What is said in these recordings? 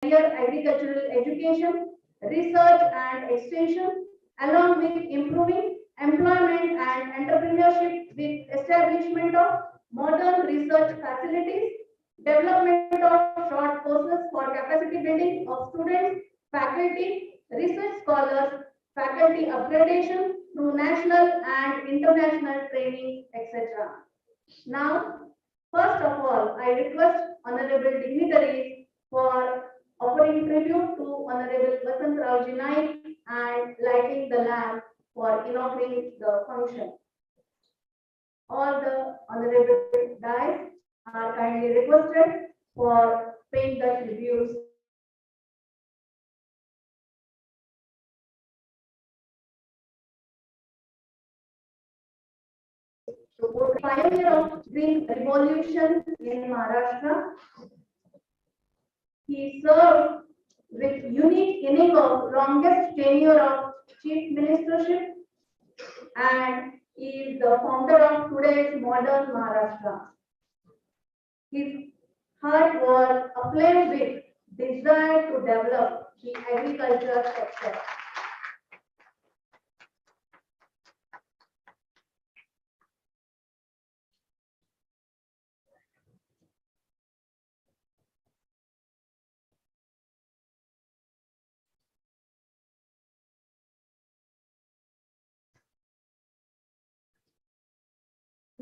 higher agricultural education, research and extension, along with improving employment and entrepreneurship with establishment of modern research facilities, development of short courses for capacity building of students, faculty, research scholars, faculty upgradation through national and international training, etc. Now, first of all, I request honorable dignitaries for offering tribute to Honorable Vasant Rao Ji Naik and lighting the lamp for inaugurating the function. All the honorable dais are kindly requested for paying the tributes. Pioneer of Green Revolution in Maharashtra. He served with unique of longest tenure of chief ministership and is the founder of today's modern Maharashtra. His heart was aflame with desire to develop the agriculture sector.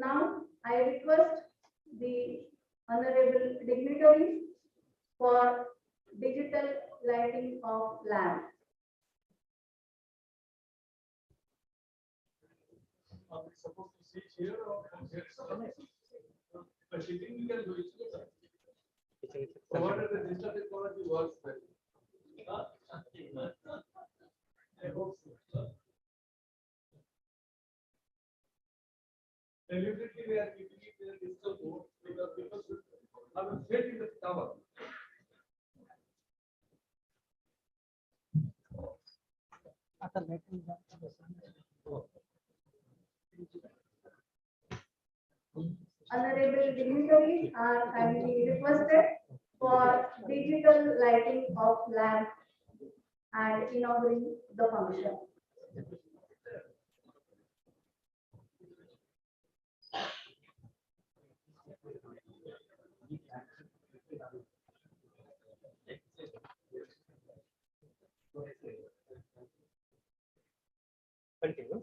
Now, I request the honorable dignitaries for digital lighting of lamp. Are we supposed to sit here or here? But sitting we can do it. Provided the digital technology works well. I hope so. Deliberately we are keeping it in a digital mode because people should have a faith in the tower. Honorable dignitaries are kindly requested for digital lighting of lamp and inaugurating the function. Continue.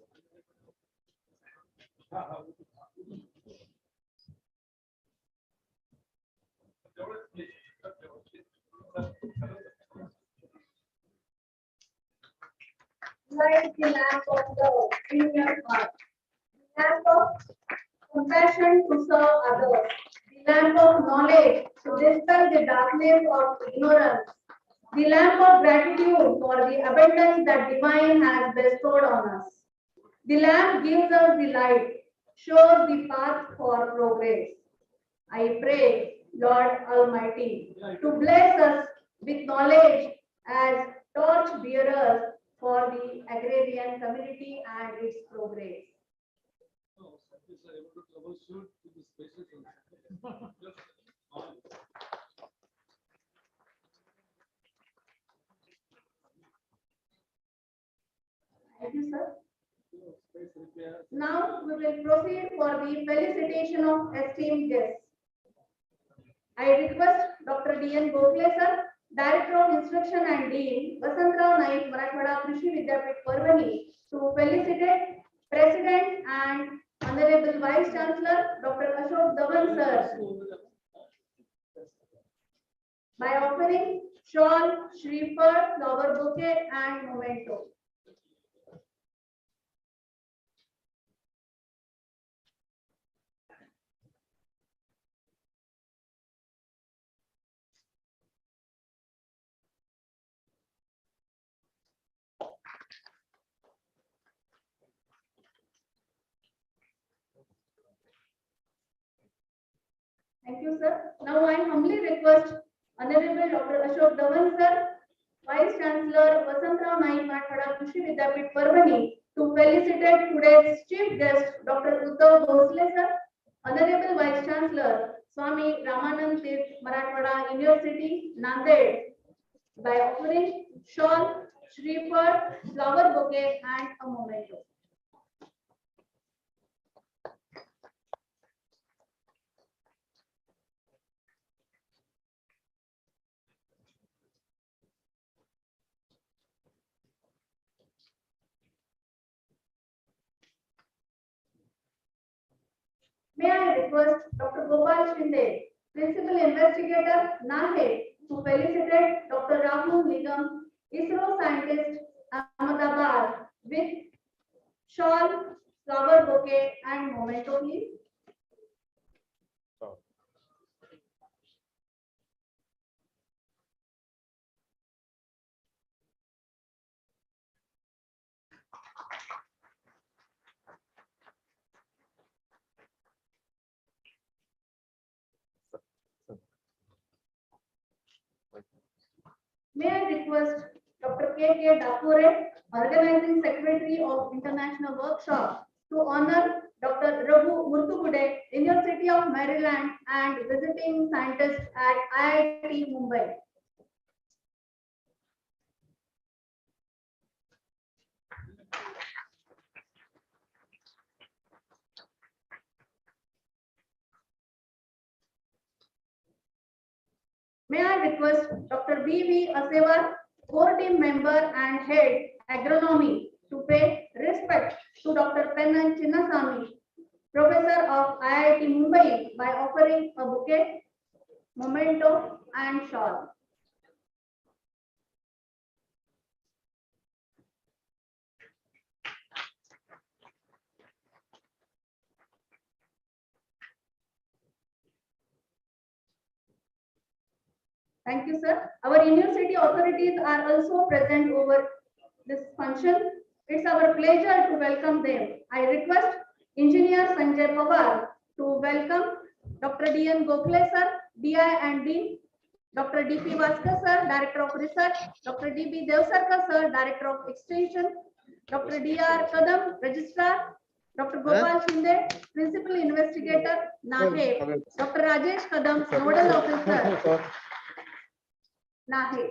Light the lamp of love in your heart, the lamp of compassion to serve others, the lamp of knowledge to dispel the darkness of ignorance, the lamp of gratitude for the abundance that divine has bestowed on us. The lamp gives us the light, shows the path for progress. I pray, Lord Almighty, to bless us with knowledge as torch bearers for the agrarian community and its progress. No, scientists are able to troubleshoot to the spaces. Just on. Thank you, sir. Now we will proceed for the felicitation of esteemed guests. I request Dr. D.N. Gokhale, sir, Director of Instruction and Dean, Vasant Rao Naik, Marathwada Krishi Vidyapit, Parvani, to felicitate President and Honorable Vice Chancellor, Dr. Ashok Dhawan, sir, by offering shawl, Shreefar, flower bouquet, and memento. Thank you, sir. Now I humbly request Honorable Dr. Ashok Dhawan, sir, Vice Chancellor Vasant Rao Naik, Marathwada Krishi Vidyapit, Parvani, to felicitate today's chief guest, Dr. Uddhav Bhosle, sir, Honorable Vice Chancellor Swami Ramanand Tirth, Marathwada University, Nanded, by offering shawl, Shreeford, flower bouquet, and a memento. May I request Dr. Gopal Shinde, Principal Investigator, NAHEP, to felicitate Dr. Rahul Nigam, ISRO scientist, Ahmedabad, with shawl, flower bouquet, and memento, please. May I request Dr. K. Dakure, Organizing Secretary of International Workshop, to honor Dr. Raghu Murthukude, University of Maryland, and visiting scientist at IIT Mumbai. May I request Dr. B.V. Asevar, core team member and head agronomy, to pay respect to Dr. Pennan Chinnasamy, professor of IIT Mumbai, by offering a bouquet, memento, and shawl. Thank you, sir. Our university authorities are also present over this function. It's our pleasure to welcome them. I request Engineer Sanjay Pawar to welcome Dr. D.N. Gokhale, sir, DI and Dean, Dr. D.P. Vaskar, sir, Director of Research, Dr. D.B. Devsarkar, sir, Director of Extension, Dr. D.R. Kadam, Registrar, Dr. Gopal Shinde, Principal Investigator, NAHEP, Dr. Rajesh Kadam, Nodal Officer, NAHEP.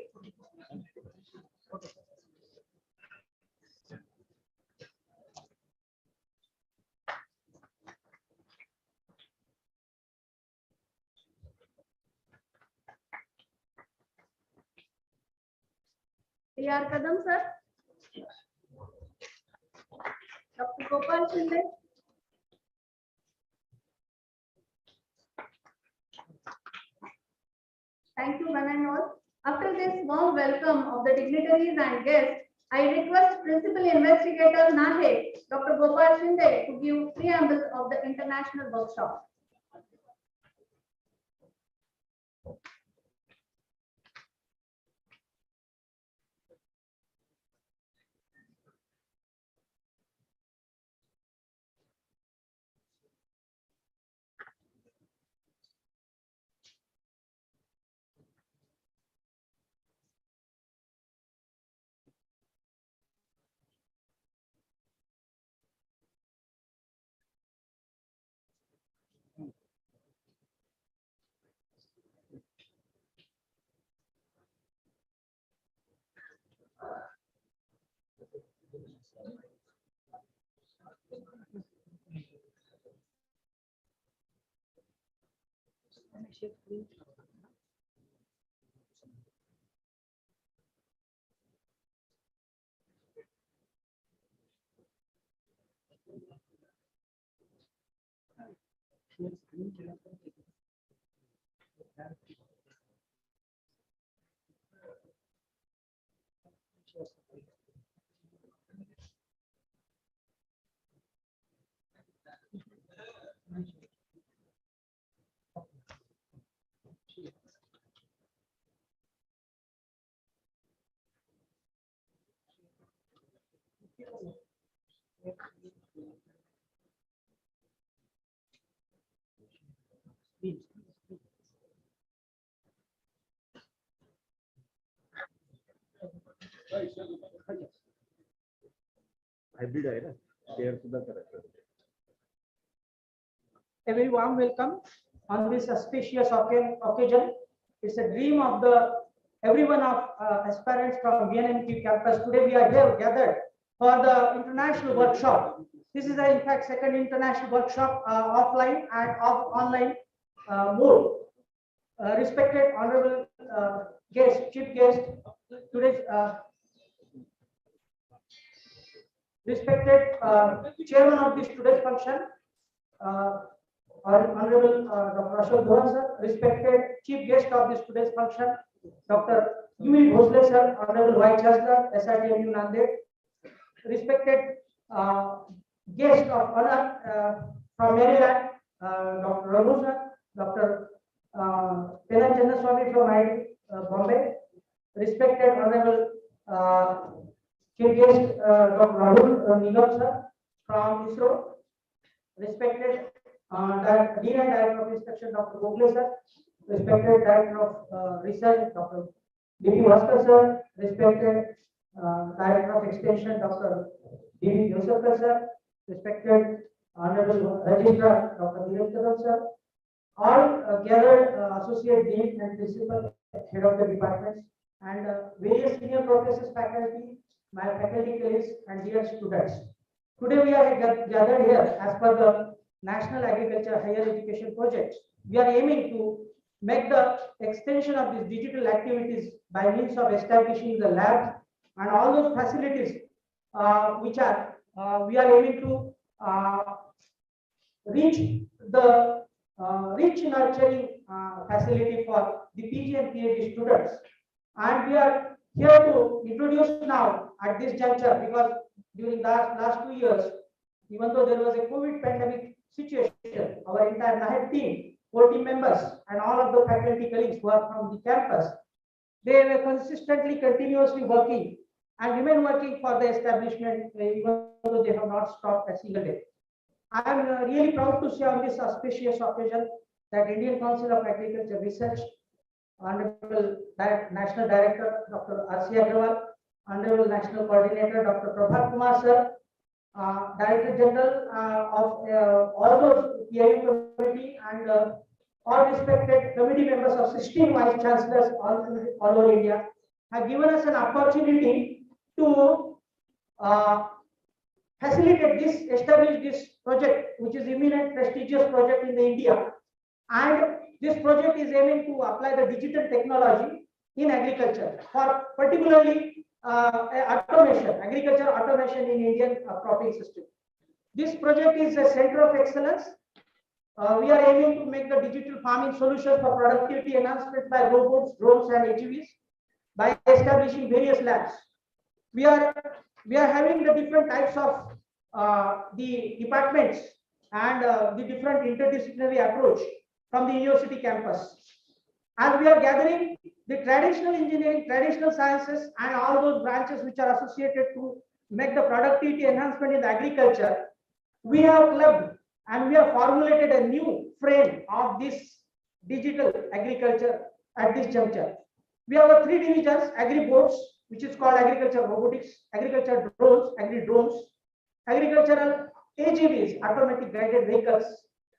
D.R. Kadam, sir. Dr. Gopal Shinde. Thank you, one and all. After this warm welcome of the dignitaries and guests, I request Principal Investigator NAHEP, Dr. Gopal Shinde, to give preamble of the international workshop. Hybrid आहे ना share सुद्धा करायचं. A very warm welcome on this auspicious occasion. It's a dream of the every one of aspirants from VNMQ campus. Today we are here gathered for the international workshop. This is in fact second international workshop offline and online mode. Respected honorable guest, chief guest, today's respected chairman of this today's function, Honorable Dr. Ashok Dhoran sir, respected chief guest of this today's function, Dr. U.E. Bhosle sir, Honorable Vice Chancellor, SRDA Nanded, respected guest of honor from Maryland, Dr. Raghu sir, Dr. Telan Chandaswamy from IIT Bombay, respected honorable chief guest Dr. Rahul Nigam sir from ISRO, respected Dean and Director of Inspection Dr. Gokhale sir, respected Director of Research Dr. D.P. Bhaskar sir, respected Director of Extension Dr. D.V. Joseph sir, respected Honorable Registrar Dr. Niraj sir, all gathered associate dean and principal head of the departments and various senior professors, faculty, my faculty colleagues and dear students. Today we are gathered here as per the National Agriculture Higher Education Project. We are aiming to make the extension of these digital activities by means of establishing the lab and all those facilities which are we are aiming to reach the rich nurturing facility for the PG and PhD students. And we are here to introduce now at this juncture, because during the last 2 years, even though there was a COVID pandemic situation, our entire NAHEP team, 14 members and all of the faculty colleagues who are from the campus, they were consistently, continuously working and remain working for the establishment, even though they have not stopped a single day. I am really proud to say on this auspicious occasion that Indian Council of Agriculture Research, Honorable National Director Dr. R.C. Agrawal, Honorable National Coordinator Dr. Prabhat Kumar sir, Director General of all those PIU committee and all respected committee members of 16 Vice Chancellors all over India have given us an opportunity to facilitate this, establish this project, which is eminent prestigious project in India. And this project is aiming to apply the digital technology in agriculture for particularly automation, agriculture automation in Indian cropping system. This project is a center of excellence. We are aiming to make the digital farming solution for productivity enhancement by robots, drones and AGVs by establishing various labs. We are having the different types of the departments and the different interdisciplinary approach from the university campus. And we are gathering the traditional engineering, traditional sciences and all those branches which are associated to make the productivity enhancement in the agriculture. We have clubbed and we have formulated a new frame of this digital agriculture at this juncture. We have 3 divisions: agri boards, which is called agriculture robotics, agriculture drones, agri drones, agricultural AGVs, automatic guided vehicles.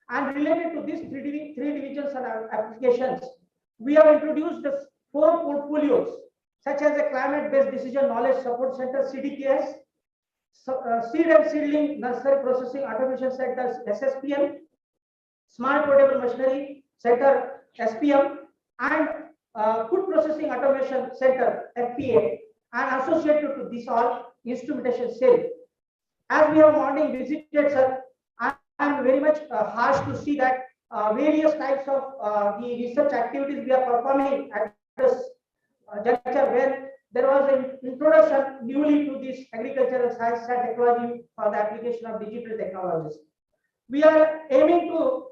And related to these three divisions and applications, we have introduced the 4 portfolios, such as a climate-based decision knowledge support center (CDKS), seed and seedling nursery processing automation center (SSPM), smart portable machinery center (SPM), and food processing automation center (FPA), and associated to this all instrumentation cell. As we have morning visited, sir, I am very much harsh to see that various types of the research activities we are performing at this juncture, where there was an introduction newly to this agricultural science and technology for the application of digital technologies. We are aiming to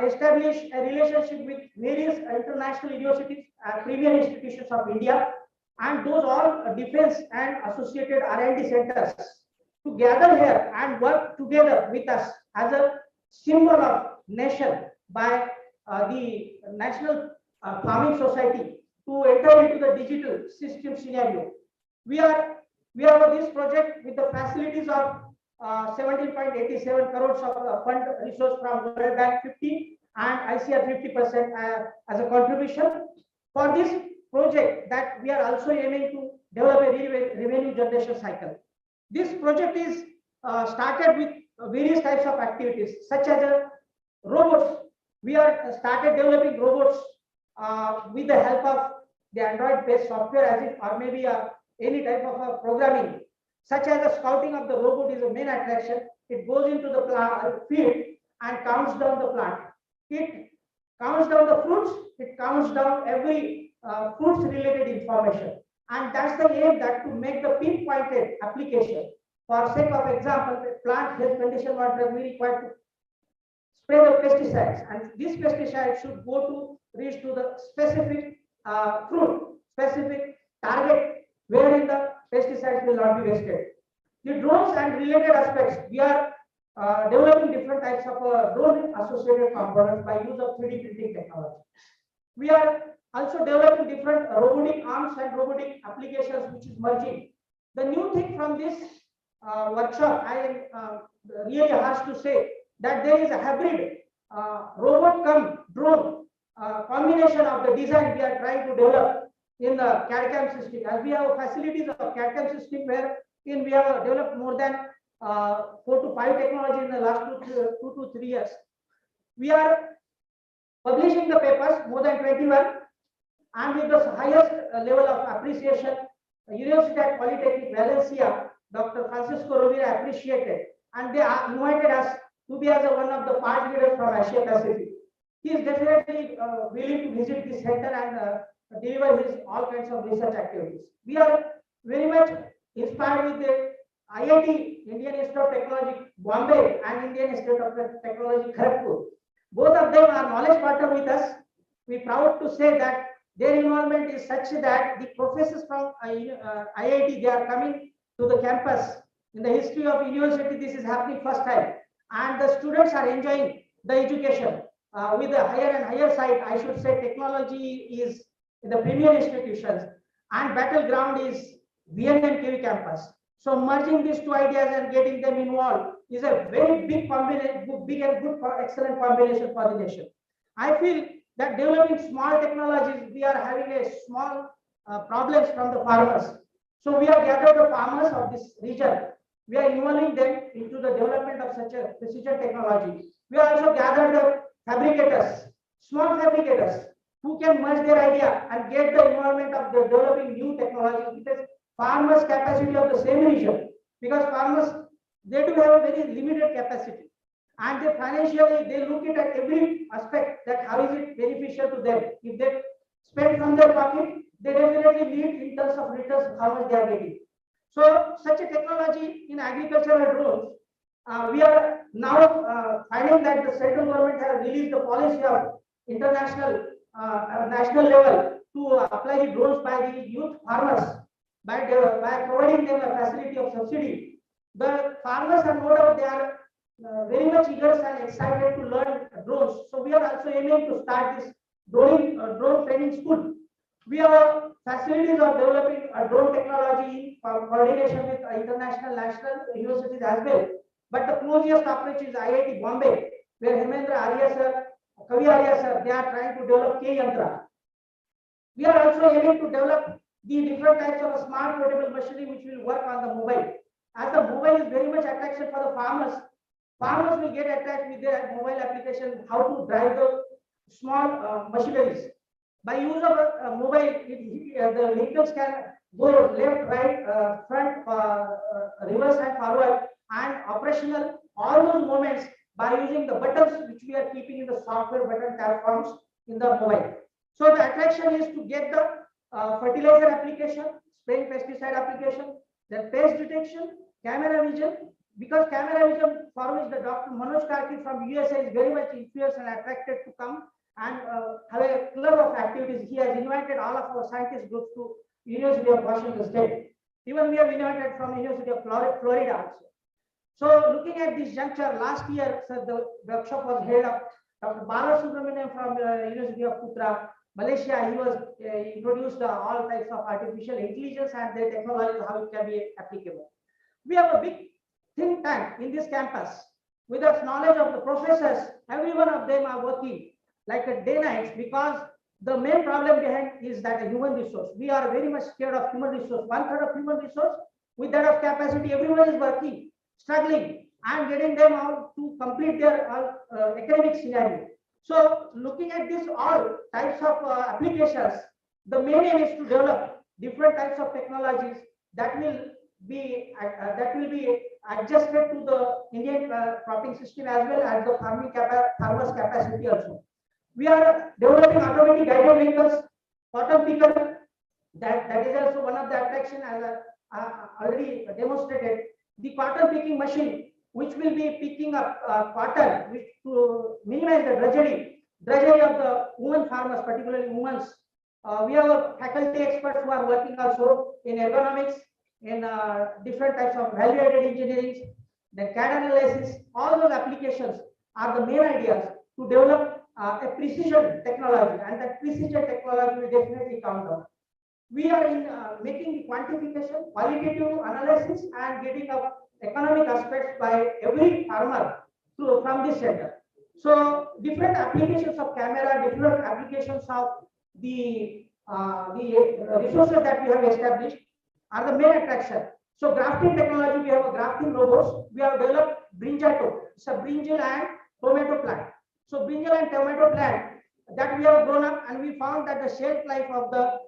establish a relationship with various international universities and premier institutions of India, and those all defense and associated R&D centers to gather here and work together with us as a symbol of nation by the National Farming Society to enter into the digital system scenario. We are for this project with the facilities of 17.87 crores of fund resource from World Bank 50 and ICR 50% as a contribution. For this, project that we are also aiming to develop a revenue generation cycle. This project is started with various types of activities such as robots. We are started developing robots with the help of the Android-based software, as it or maybe any type of programming, such as the scouting of the robot is the main attraction. It goes into the field and counts down the plant. It counts down the fruits. It counts down every fruits related information, and that's the aim, that to make the pinpointed application. For sake of example, the plant health condition what we require to spray the pesticides, and this pesticide should go to reach to the specific fruit, specific target wherein the pesticides will not be wasted. The drones and related aspects, we are developing different types of drone associated components by use of 3D printing technology. We are also developing different robotic arms and robotic applications, which is merging. The new thing from this workshop, I am really harsh to say that there is a hybrid robot come drone combination of the design we are trying to develop in the CAD/CAM system. As we have facilities of CAD/CAM system where we have developed more than 4 to 5 technologies in the last 2 to 3 years. We are publishing the papers, more than 21, and with the highest level of appreciation. University at Polytechnic Valencia, Dr. Francisco Rovira appreciated, and they invited us to be as one of the part leaders from Asia Pacific. He is definitely willing to visit this center and deliver his all kinds of research activities. We are very much inspired with the IIT, Indian Institute of Technology, Bombay, and Indian Institute of Technology, Kharagpur. Both of them are knowledge partner with us. We are proud to say that their involvement is such that the professors from IIT, they are coming to the campus. In the history of university, this is happening first time, and the students are enjoying the education with the higher and higher side. I should say technology is in the premier institutions, and battleground is VNN campus. So merging these two ideas and getting them involved is a very big combination, big and good, excellent combination for the nation. I feel that developing small technologies, we are having a small problems from the farmers. So we have gathered the farmers of this region. We are involving them into the development of such a precision technology. We are also gathered the fabricators, small fabricators, who can merge their idea and get the involvement of the developing new technology, because farmers' capacity of the same region, because farmers, they do have a very limited capacity, and they financially, they look at every aspect that how is it beneficial to them. If they spend from their pocket, they definitely need in terms of returns how much they are getting. So such a technology in agricultural drones, we are now finding that the central government has released the policy of international national level to apply the drones by the youth farmers by providing them a facility of subsidy. The farmers are no doubt, they are very much eager and excited to learn drones. So we are also aiming to start this drone training school. We have facilities of developing a drone technology in coordination with international national universities as well. But the closest approach is IIT Bombay, where Hemendra Arya sir, Kavi Arya sir, they are trying to develop K-Yantra. We are also aiming to develop the different types of smart portable machinery which will work on the mobile. As the mobile is very much attraction for the farmers, farmers will get attached with their mobile application, how to drive the small machineries. By use of a mobile, the vehicles can go left, right, front, reverse and forward, and operational all those moments by using the buttons which we are keeping in the software button tab forms in the mobile. So the attraction is to get the fertilizer application, spraying pesticide application, then pest detection, camera vision, because camera vision for which the Dr. Manoj Karki from USA is very much influenced and attracted to come and have a club of activities. He has invited all of our scientist groups to University of Washington State. Even we have invited from University of Florida also. So looking at this juncture, last year, so the workshop was held up. Dr. Bala Subramaniam from University of Putra, Malaysia, he was introduced all types of artificial intelligence and their technology, how it can be applicable. We have a big think tank in this campus with the knowledge of the professors. Every one of them are working like a day night, because The main problem behind is that a human resource. We are very much scared of human resource. 1/3 of human resource, with that of capacity, everyone is working, struggling, and getting them out to complete their academic scenario. So looking at this all types of applications, the main aim is to develop different types of technologies that will be adjusted to the Indian cropping system as well as the farmers capacity also. We are developing automatic guided vehicles, cotton picker. That is also one of the attraction, as I already demonstrated. The cotton picking machine, which will be picking up cotton, which to minimize the drudgery of the women farmers, particularly women. We have faculty experts who are working also in ergonomics, in different types of value-added engineering, then CAD analysis. All those applications are the main ideas to develop a precision technology, and that precision technology will definitely count on. We are in making the quantification, qualitative analysis, and getting up economic aspects by every farmer from this center. So different applications of camera, different applications of the resources that we have established are the main attraction. So grafting technology, we have a grafting robots. We have developed brinjato. It's a brinjal and tomato plant. So brinjal and tomato plant that we have grown up, and we found that the shelf life of the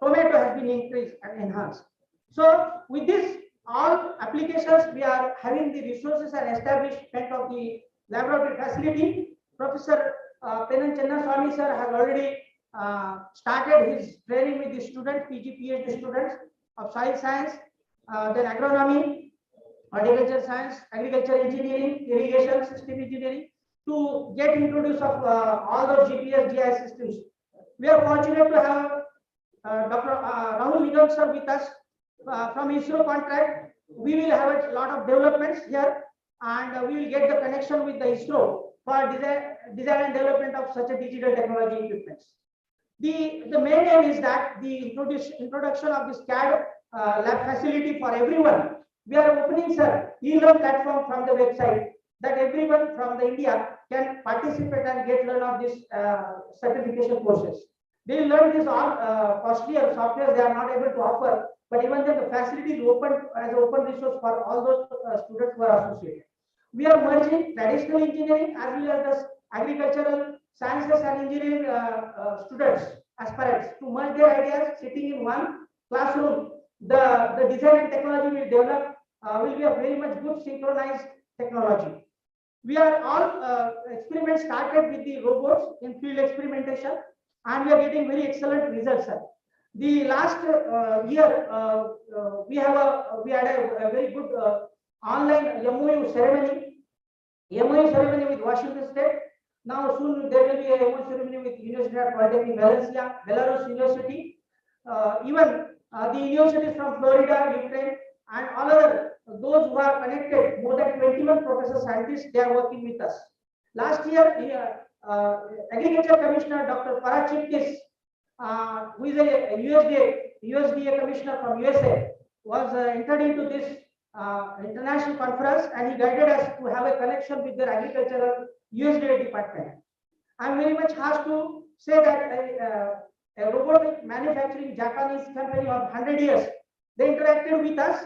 tomato has been increased and enhanced. So with this all applications, we are having the resources and establishment of the laboratory facility. Professor Penan Chennaswamy sir has already started his training with the students, PG, PhD students of soil science, then agronomy, horticulture science, agriculture engineering, irrigation system engineering, to get introduced of all those GPS, GIS systems. We are fortunate to have Dr. Rahul Nigam sir with us from ISRO contract. We will have a lot of developments here, and we will get the connection with the ISRO for design and development of such a digital technology equipments. The main aim is that the introduction of this CAD lab facility for everyone. We are opening, sir, e-learn platform from the website, that everyone from the India can participate and get learn of this certification courses. They learn this all costlier software they are not able to offer, but even then the facility is open as an open resource for all those students who are associated. We are merging traditional engineering as well as agricultural sciences and engineering students, aspirants, to merge their ideas sitting in one classroom. The design and technology will develop, will be a very much good synchronized technology. We are all experiments started with the robots in field experimentation, and we are getting very excellent results, sir. The last year, we had a very good online MOU ceremony with Washington State. Now soon there will be a MOU ceremony with University of Polytechnic Valencia, Belarus University, even the universities from Florida, Ukraine, and all other those who are connected. More than 21 professor scientists, they are working with us. Last year, Agriculture Commissioner Dr. Parachikis, who is a USDA commissioner from USA, was entered into this international conference, and he guided us to have a connection with their agricultural USDA department. I'm very much asked to say that a robotic manufacturing Japanese company of 100 years, they interacted with us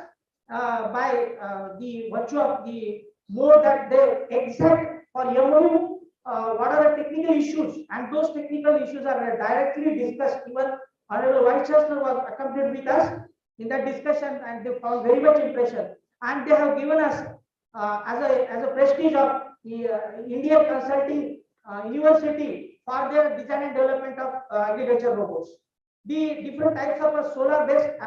by the virtue of the mode that they exact for MOU. What are the technical issues, and those technical issues are directly discussed. Even Honorable Vice Chancellor was accompanied with us in that discussion, and they found very much impression. And they have given us as a prestige of the Indian Consulting University for their design and development of agriculture robots. The different types of solar-based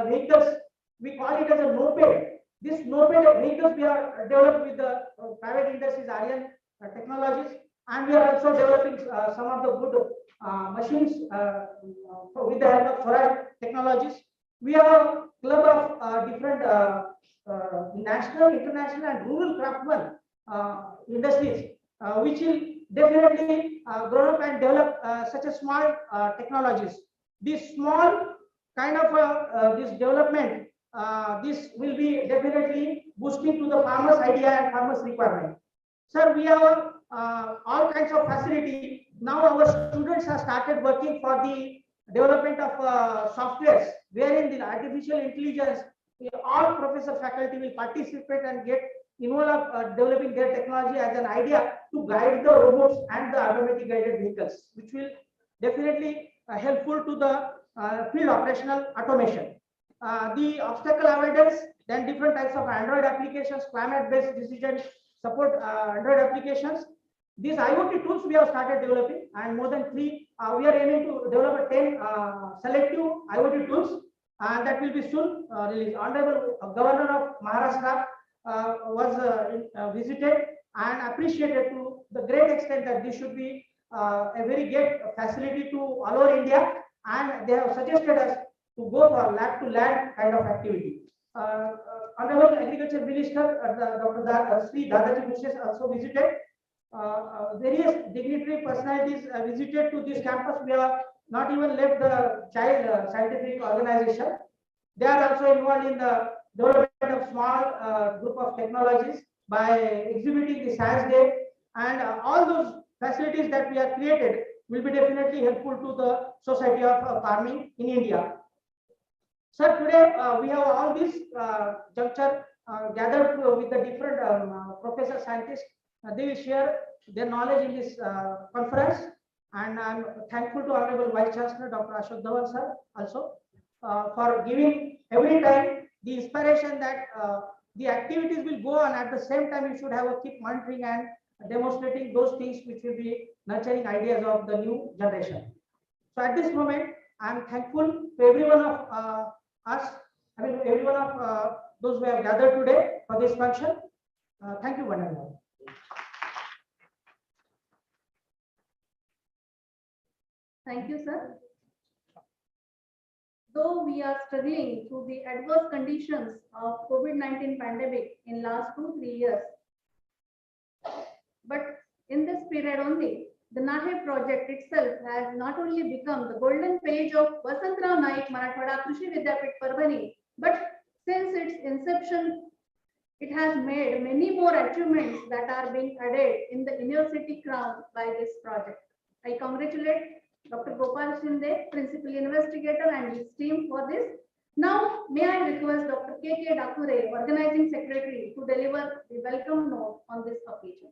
vehicles, we call it as a NOPED. This NOPED vehicles we are developed with the private industries, Aryan Technologies, and we are also developing some of the good machines with the help of solar technologies. We have a club of different national, international, and rural craftsmen industries, which will definitely grow up and develop such a small technologies. This small kind of this development, this will be definitely boosting to the farmers' idea and farmers' requirement. Sir, we have all kinds of facility Now our students have started working for the development of softwares, wherein the artificial intelligence, all professor faculty will participate and get involved developing their technology as an idea to guide the robots and the automatic guided vehicles, which will definitely helpful to the field operational automation. The obstacle avoidance, then different types of Android applications, climate-based decision support Android applications. These IoT tools we have started developing, and more than three, we are aiming to develop 10 selective IoT tools, and that will be soon released. Honorable Governor of Maharashtra was visited and appreciated to the great extent that this should be a very great facility to all over India, and they have suggested us to go for lab to land kind of activity. Honorable Agriculture Minister Dr. Sri Dadaji Bushes also visited. Various dignitary personalities visited to this campus. We have not even left the child scientific organization. They are also involved in the development of small group of technologies by exhibiting the science day, and all those facilities that we have created will be definitely helpful to the society of farming in India. Sir, today we have all this juncture gathered with the different professor scientists. They will share their knowledge in this conference, and I'm thankful to Honorable Vice Chancellor Dr. Ashok Dhawan sir also for giving every time the inspiration that the activities will go on. At the same time, you should have a keep monitoring and demonstrating those things which will be nurturing ideas of the new generation. So at this moment, I'm thankful to every one of us, I mean every one of those who have gathered today for this function. Thank you, one and all. Thank you, sir. Though we are struggling through the adverse conditions of COVID-19 pandemic in last 2-3 years, but in this period only, the NAHEP project itself has not only become the golden page of Vasantrao Naik Marathwada Krishi Vidyapit Parbhani, but since its inception, it has made many more achievements that are being added in the university crown by this project. I congratulate Dr. Gopal Shinde, Principal Investigator, and his team for this. Now, may I request Dr. K.K. Dakure, Organizing Secretary, to deliver the welcome note on this occasion.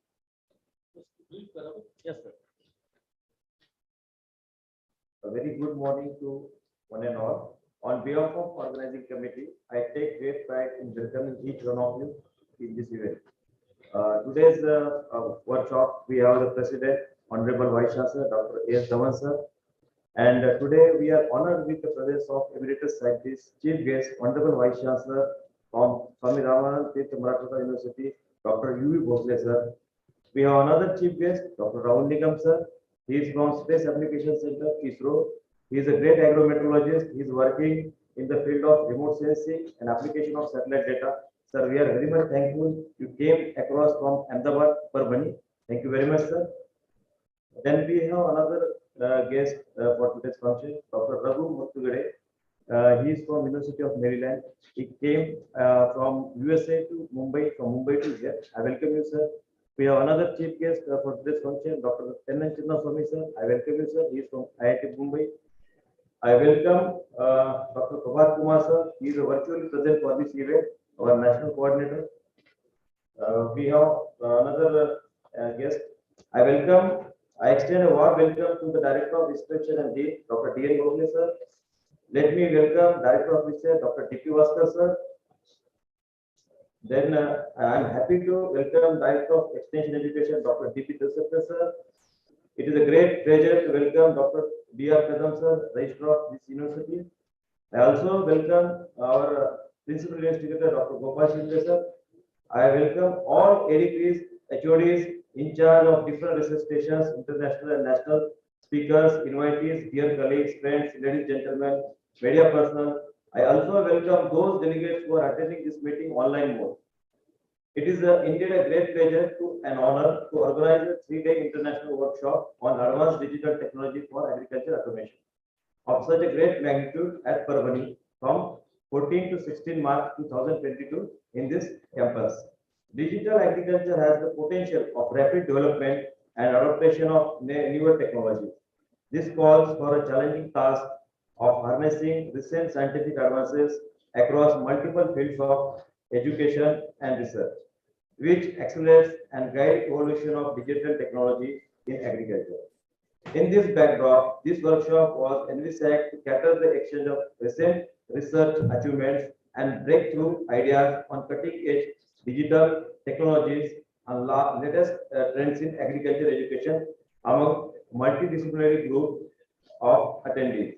Yes, sir. A very good morning to one and all. On behalf of organizing committee, I take great pride in welcoming each one of you in this event. Today's workshop, we have the President, Honorable Vice Chancellor, Dr. A.S. Dhawan sir. And today we are honored with the presence of Emeritus Scientist, Chief Guest, Honorable Vice Chancellor from Swami Ramanand Tirth Marathwada University, Dr. U.V. Bhosle sir. We have another Chief Guest, Dr. Rahul Nigam sir. He is from Space Application Center, ISRO. He is a great agrometeorologist. He is working in the field of remote sensing and application of satellite data. Sir, we are very much thankful you came across from Ahmedabad, Parbhani. Thank you very much, sir. Then we have another guest for today's function, Dr. Raghu Muttugade. He is from University of Maryland. He came from USA to Mumbai, from Mumbai to here. I welcome you, sir. We have another chief guest for today's function, Dr. N. Chinnaswamy, sir. I welcome you, sir. He is from IIT Mumbai. I welcome Dr. Prabhat Kumar, sir. He is virtually present for this event, our national coordinator. We have another guest. I extend a warm welcome to the Director of Inspection and Dean, Dr. D.N. Bhosle, sir. Let me welcome Director of Research, Dr. T.P. Vaskar, sir. Then I am happy to welcome Director of Extension Education, Dr. D.P. Dasapta, sir. It is a great pleasure to welcome Dr. B.R. Kadam, sir, Registrar of this university. I also welcome our Principal Investigator, Dr. Gopal Shinde, sir. I welcome all ADPs, HODs, in charge of different research stations, international and national speakers, invitees, dear colleagues, friends, ladies, gentlemen, media personnel. I also welcome those delegates who are attending this meeting online mode. It is indeed a great pleasure and honor to organize a 3-day international workshop on advanced digital technology for agriculture automation of such a great magnitude at Parbhani from 14 to 16 March 2022 in this campus. Digital agriculture has the potential of rapid development and adaptation of newer technologies. This calls for a challenging task of harnessing recent scientific advances across multiple fields of education and research, which accelerates and guides evolution of digital technology in agriculture. In this backdrop, this workshop was envisaged to cater the exchange of recent research achievements and breakthrough ideas on cutting-edge digital technologies and latest trends in agriculture education among multidisciplinary group of attendees.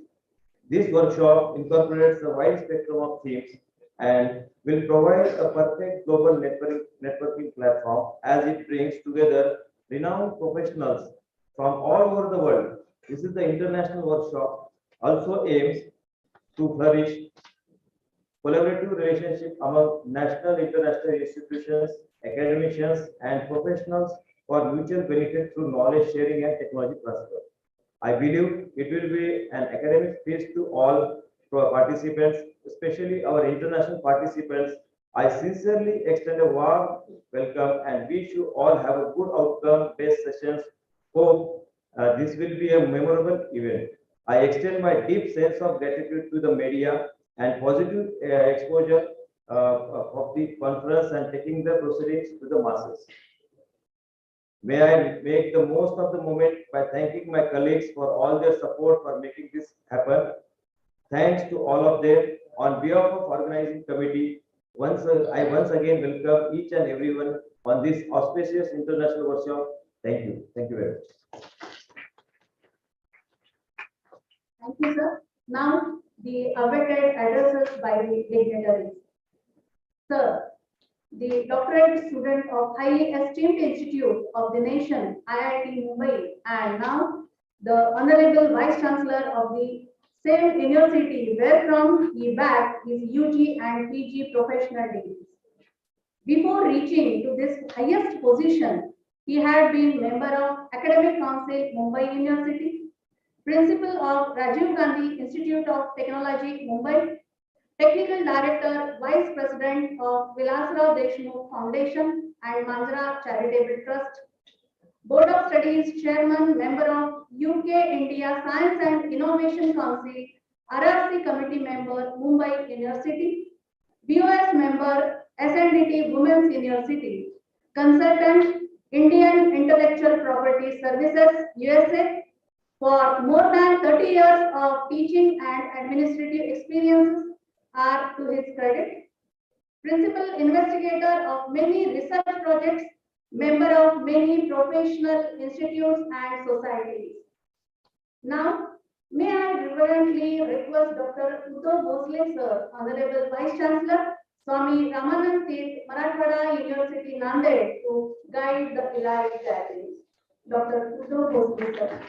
This workshop incorporates a wide spectrum of themes and will provide a perfect global networking platform as it brings together renowned professionals from all over the world. This is the international workshop also aims to flourish collaborative relationship among national, international institutions, academicians, and professionals for mutual benefit through knowledge sharing and technology transfer. I believe it will be an academic feast to all participants, especially our international participants. I sincerely extend a warm welcome and wish you all have a good outcome-based sessions. Hope this will be a memorable event. I extend my deep sense of gratitude to the media and positive exposure of the conference and taking the proceedings to the masses. May I make the most of the moment by thanking my colleagues for all their support for making this happen. Thanks to all of them. On behalf of organizing committee, I once again welcome each and everyone on this auspicious international workshop. Thank you. Thank you very much. Thank you, sir. Now, the awaited addresses by the dignitaries. Sir, the doctorate student of highly esteemed institute of the nation, IIT Mumbai, and now the Honorable Vice Chancellor of the same university, wherefrom he bagged his UG and PG professional degrees. Before reaching to this highest position, he had been member of Academic Council, Mumbai University, Principal of Rajiv Gandhi Institute of Technology, Mumbai, Technical Director, Vice President of Vilasrao Deshmukh Foundation and Manjra Charitable Trust, Board of Studies Chairman, Member of UK-India Science and Innovation Council, RRC Committee Member, Mumbai University, BOS Member, SNDT Women's University, Consultant, Indian Intellectual Property Services, USA, for more than 30 years of teaching and administrative experiences are to his credit. Principal investigator of many research projects, member of many professional institutes and societies. Now, may I reverently request Dr. Uddhav Bhosle, sir, Honorable Vice Chancellor, Swami Ramanand Tirth, Marathwada University, Nanded, to guide the elite gatherings. Dr. Uddhav Bhosle, sir.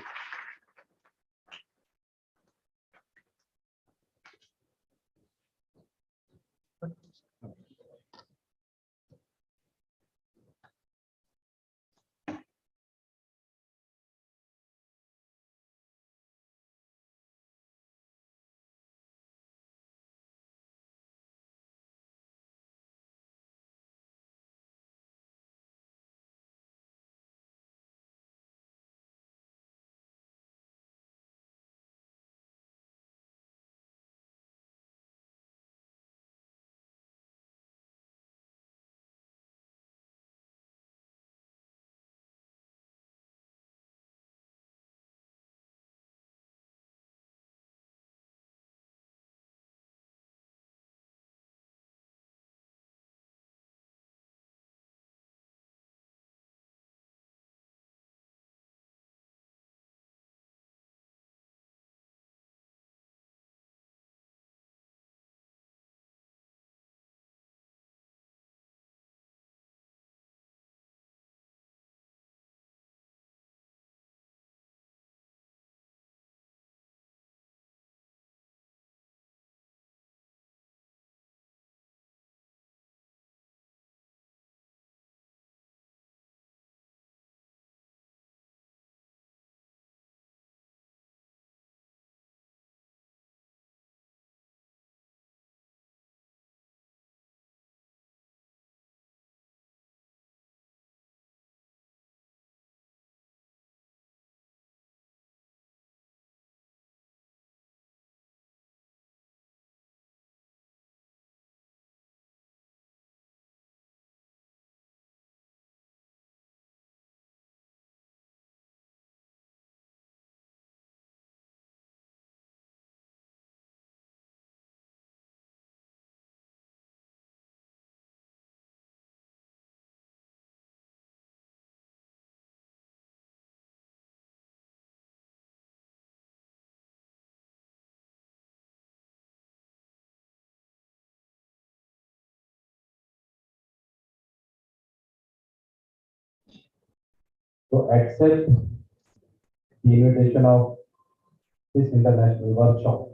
to accept the invitation of this international workshop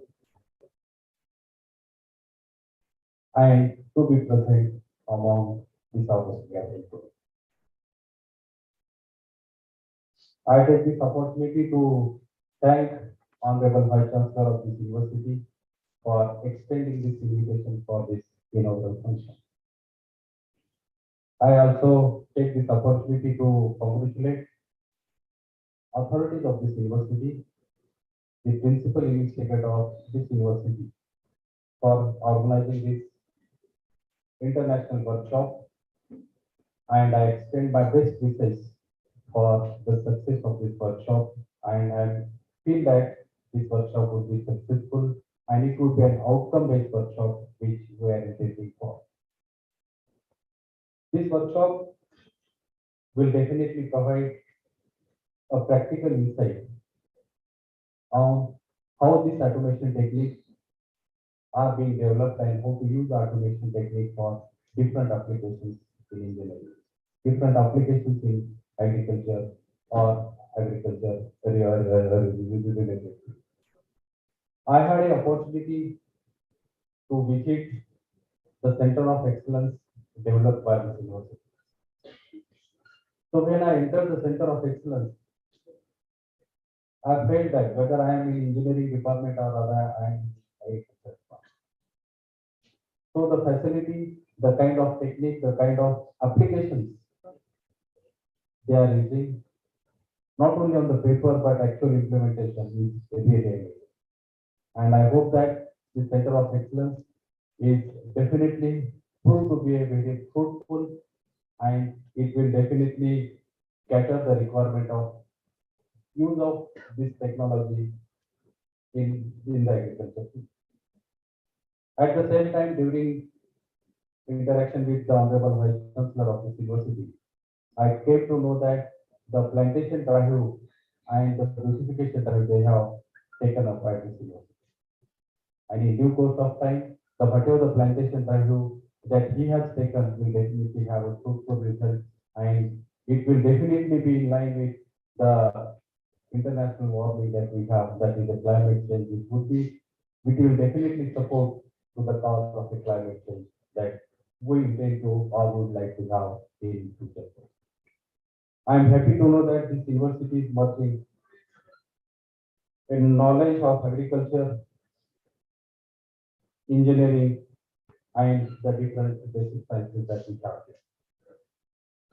and to be present among this August gathering today. I take this opportunity to thank Honorable Vice Chancellor of this university for extending this invitation for this inaugural function. I also take this opportunity to congratulate authorities of this university, the principal investigator of this university, for organizing this international workshop, and I extend my best wishes for the success of this workshop, and I feel that this workshop would be successful and it would be an outcome-based workshop which we are intending for. This workshop will definitely provide a practical insight on how these automation techniques are being developed and how to use the automation technique for different applications in engineering, different applications in agriculture or agriculture related. I had an opportunity to visit the Center of Excellence developed by this university. So when I entered the Center of Excellence, I felt that whether I am in engineering department or whether I am in agriculture department. So the facility, the kind of technique, the kind of applications they are using, not only on the paper but actual implementation is really amazing. And I hope that the Center of Excellence is definitely proved to be a very fruitful, and it will definitely cater the requirement of use of this technology in the agriculture. At the same time, during interaction with the Honorable Vice Chancellor of this university, I came to know that the plantation drive and the beautification drive they have taken up by this university. And in due course of time, the whatever the plantation drive that he has taken will definitely have a fruitful result, and it will definitely be in line with the international warming that we have, that is the climate change, which will definitely support to the cause of the climate change that we intend to or would like to have in future. I am happy to know that this university is merging in knowledge of agriculture, engineering, and the different basic sciences that we have here.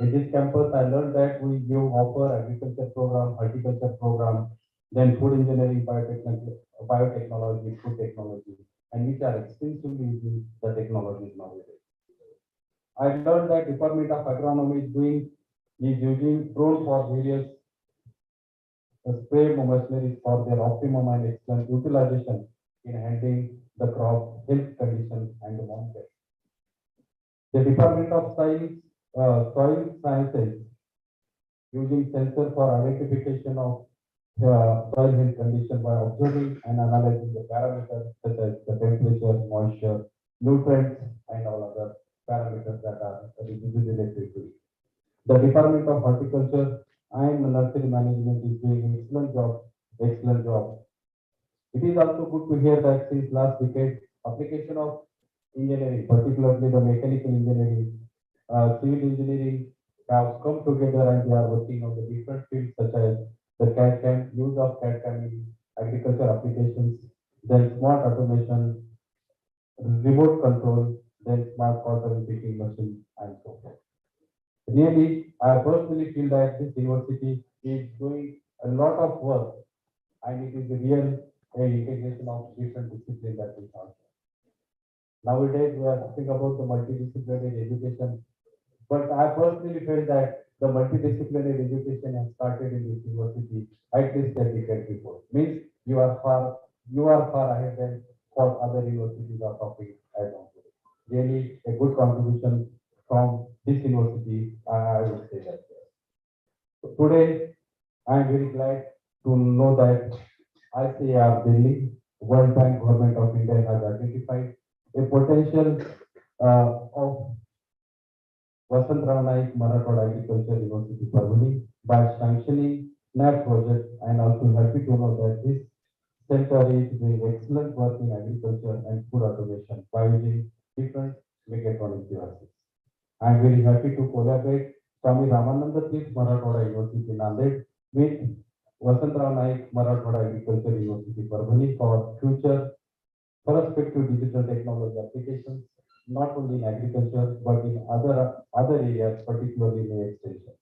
In this campus, I learned that we offer agriculture program, horticulture program, then food engineering, biotechnology, food technology, and which are extensively using the technologies nowadays. I learned that Department of Agronomy is using drone for various spray machineries for their optimum and excellent utilization in handling the crop health condition and the mountain. The Department of Soil Sciences using sensor for identification of soil health condition by observing and analyzing the parameters such as the temperature, moisture, nutrients, and all other parameters that are related to it. The Department of Horticulture and Nursery Management is doing excellent job. It is also good to hear that since last decade, application of engineering, particularly the mechanical engineering, civil engineering, have come together and they are working on the different fields such as the CAD/CAM, use of CAD/CAM in agriculture applications, then smart automation, remote control, then smart cotton picking machine, and so forth. Really, I personally feel that this university is doing a lot of work, and it is a real integration of different disciplines that we have. Nowadays, we are talking about the multidisciplinary education, but I personally feel that the multidisciplinary education has started in this university at least a decade before. Means you are far ahead than what other universities are talking as on today. Really, a good contribution from this university, I would say that. So today, I am very glad to know that ICAR Delhi, World Bank Government of India has identified a potential of Vasantrao Naik Marathwada Agriculture University Parvani by sanctioning NAHEP project, and also happy to know that this center is doing excellent work in agriculture and food automation by using different mechatronic devices. I am very happy to collaborate Swami Ramananda Tirth Marathwada University Nanded with Vasantrao Naik Marathwada Agriculture University Parvani for future perspective digital technology applications, not only in agriculture but in other areas, particularly in extension.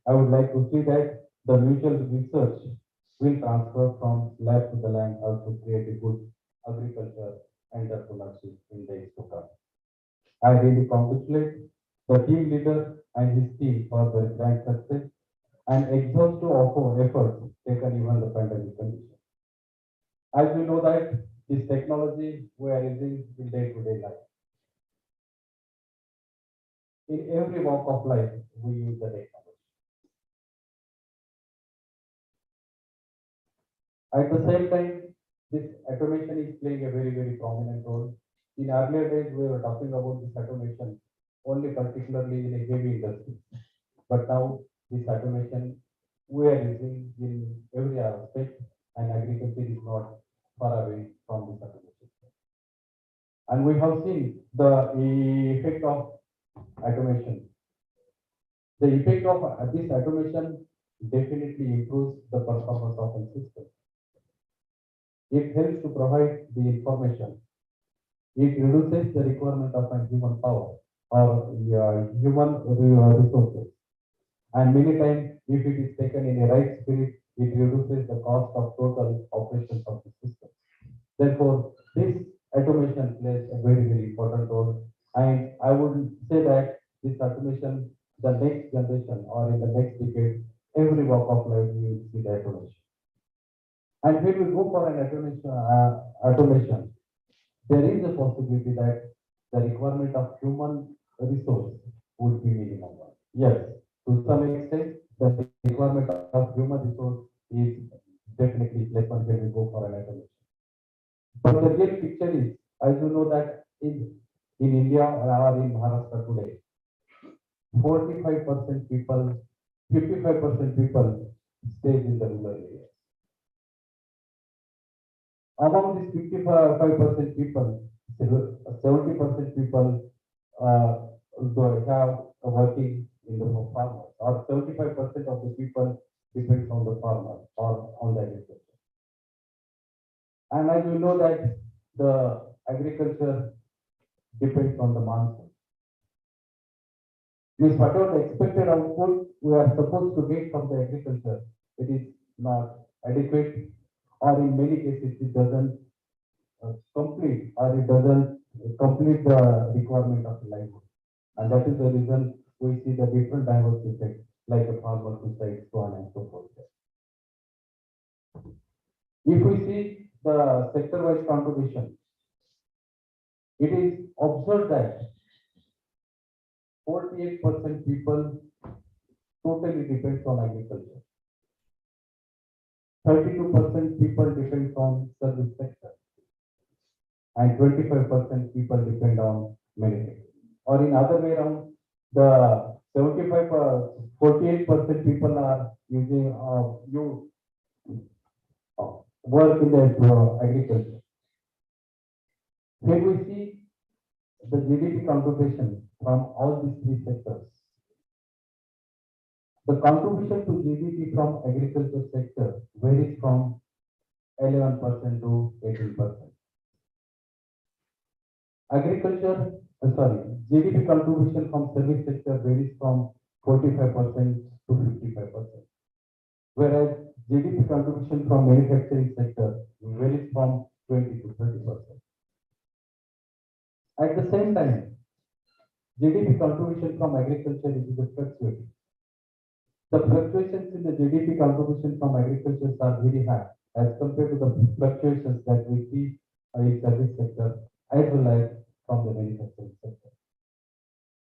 I would like to see that the mutual research will transfer from lab to the land, also create a good agriculture entrepreneurship in days to come. I really congratulate the team leader and his team for their grand success and exhaustive efforts taken even the pandemic condition. As we know that this technology we are using in day-to-day life. In every walk of life, we use the technology. At the same time, this automation is playing a very prominent role. In earlier days, we were talking about this automation only particularly in a heavy industry. But now this automation we are using in every aspect, and agriculture is not far away from this automation. And we have seen the effect of automation. The effect of this automation definitely improves the performance of a system. It helps to provide the information. It reduces the requirement of a human power or human resources. And many times, if it is taken in a right spirit, it reduces the cost of total operations of the system. Therefore, this automation plays a very important role. And I would say that this automation, the next generation or in the next decade, every walk of life you will see the automation. And when we go for an automation, there is a possibility that the requirement of human resource would be minimum. Yes, to some extent, the requirement of human resource is definitely less when we go for an automation. But the real picture is, as you know that in India or in Maharashtra today, 45% people, 55% people stay in the rural areas. Among these 55% people, 70% people have working in the farmers, or 75% of the people depends on the farmer or on the agriculture. And as we know that the agriculture depends on the monsoon. Means whatever the expected output we are supposed to get from the agriculture, it is not adequate, or in many cases it doesn't complete, or it doesn't complete the requirement of the livelihood. And that is the reason we see the different diverse effects, like a farmer suicide, so on and so forth. If we see the sector-wise contribution, it is observed that 48% people totally depends on agriculture. 32% people depend on service sector, and 25% people depend on manufacturing. Or in other way around, the 48% people are using work in the agriculture. Here we see the GDP contribution from all these three sectors. The contribution to GDP from agriculture sector varies from 11% to 18%. GDP contribution from service sector varies from 45% to 55%. Whereas GDP contribution from manufacturing sector varies from 20 to 30%. At the same time, GDP contribution from agriculture is fluctuating. The fluctuations in the GDP contribution from agriculture are very high as compared to the fluctuations that we see in service sector as well as from the manufacturing sector.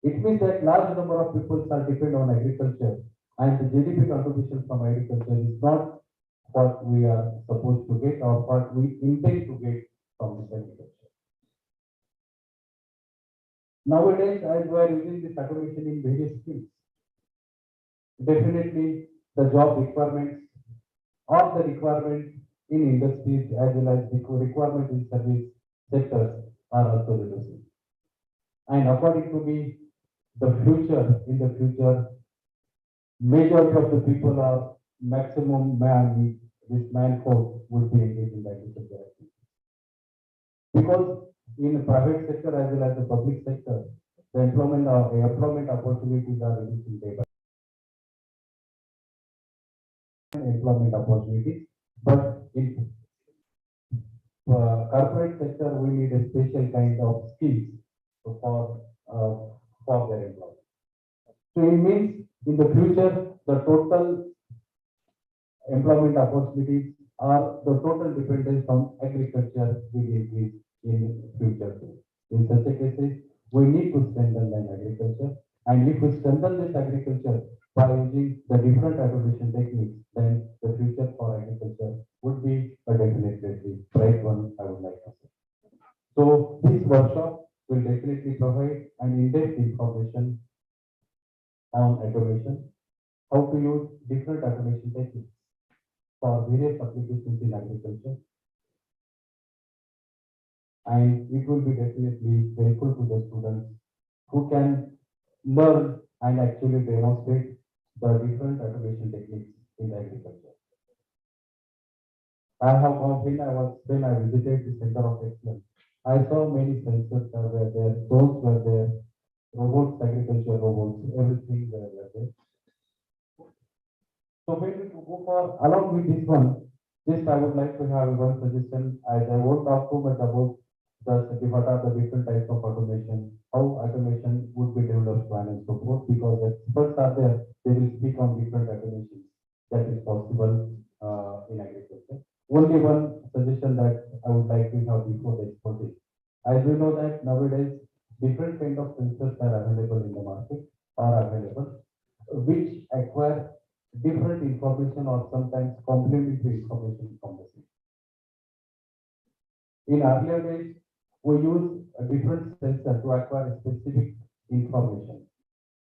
It means that large number of people are dependent on agriculture, and the GDP contribution from agriculture is not what we are supposed to get or what we intend to get from this agriculture. Nowadays, as we are using this automation in various fields, definitely the job requirements or the requirements in industries as well as the requirement in service sectors are also reducing. And according to me, in the future, majority of the people are maximum this manpower would be engaged in the agriculture activity. Because in the private sector as well as the public sector, the employment opportunities are reducing day by day. Employment opportunities, but in corporate sector, we need a special kind of skills for their employees. So it means in the future, the total employment opportunities are the total dependence on agriculture will increase in future too. In such a cases, we need to strengthen the agriculture, and if we strengthen this agriculture by using the different automation techniques, then the future for agriculture would be a definitely bright one, I would like to say. So this workshop will definitely provide an in-depth information on automation, how to use different automation techniques for various applications in agriculture. And it will be definitely helpful to the students who can learn and actually demonstrate the different automation techniques in agriculture. When I visited the Center of Excellence, I saw many sensors were there, drones were there, robots, agriculture robots, everything were there. So when we go for along with this one, just I would like to have one suggestion. I won't talk too much about what are the different types of automation, how automation would be developed, plan and so forth, because experts are there, they will speak on different automations that is possible in agriculture. Only one suggestion that I would like to have before the expert is, as we know that nowadays different kind of sensors are available in the market which acquire different information or sometimes complementary information from the system. In earlier days, we use a different sensor to acquire specific information.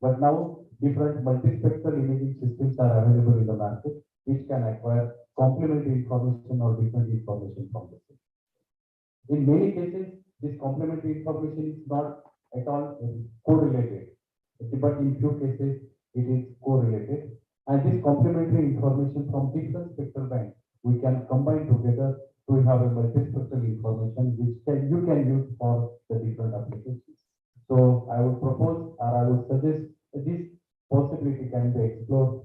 But now, different multispectral imaging systems are available in the market, which can acquire complementary information or different information from the system. In many cases, this complementary information is not at all correlated, but in few cases, it is correlated. And this complementary information from different spectral bands, we can combine together to have a multispectral information which you can use for the different applications. So I would propose or I would suggest that this possibility can be explored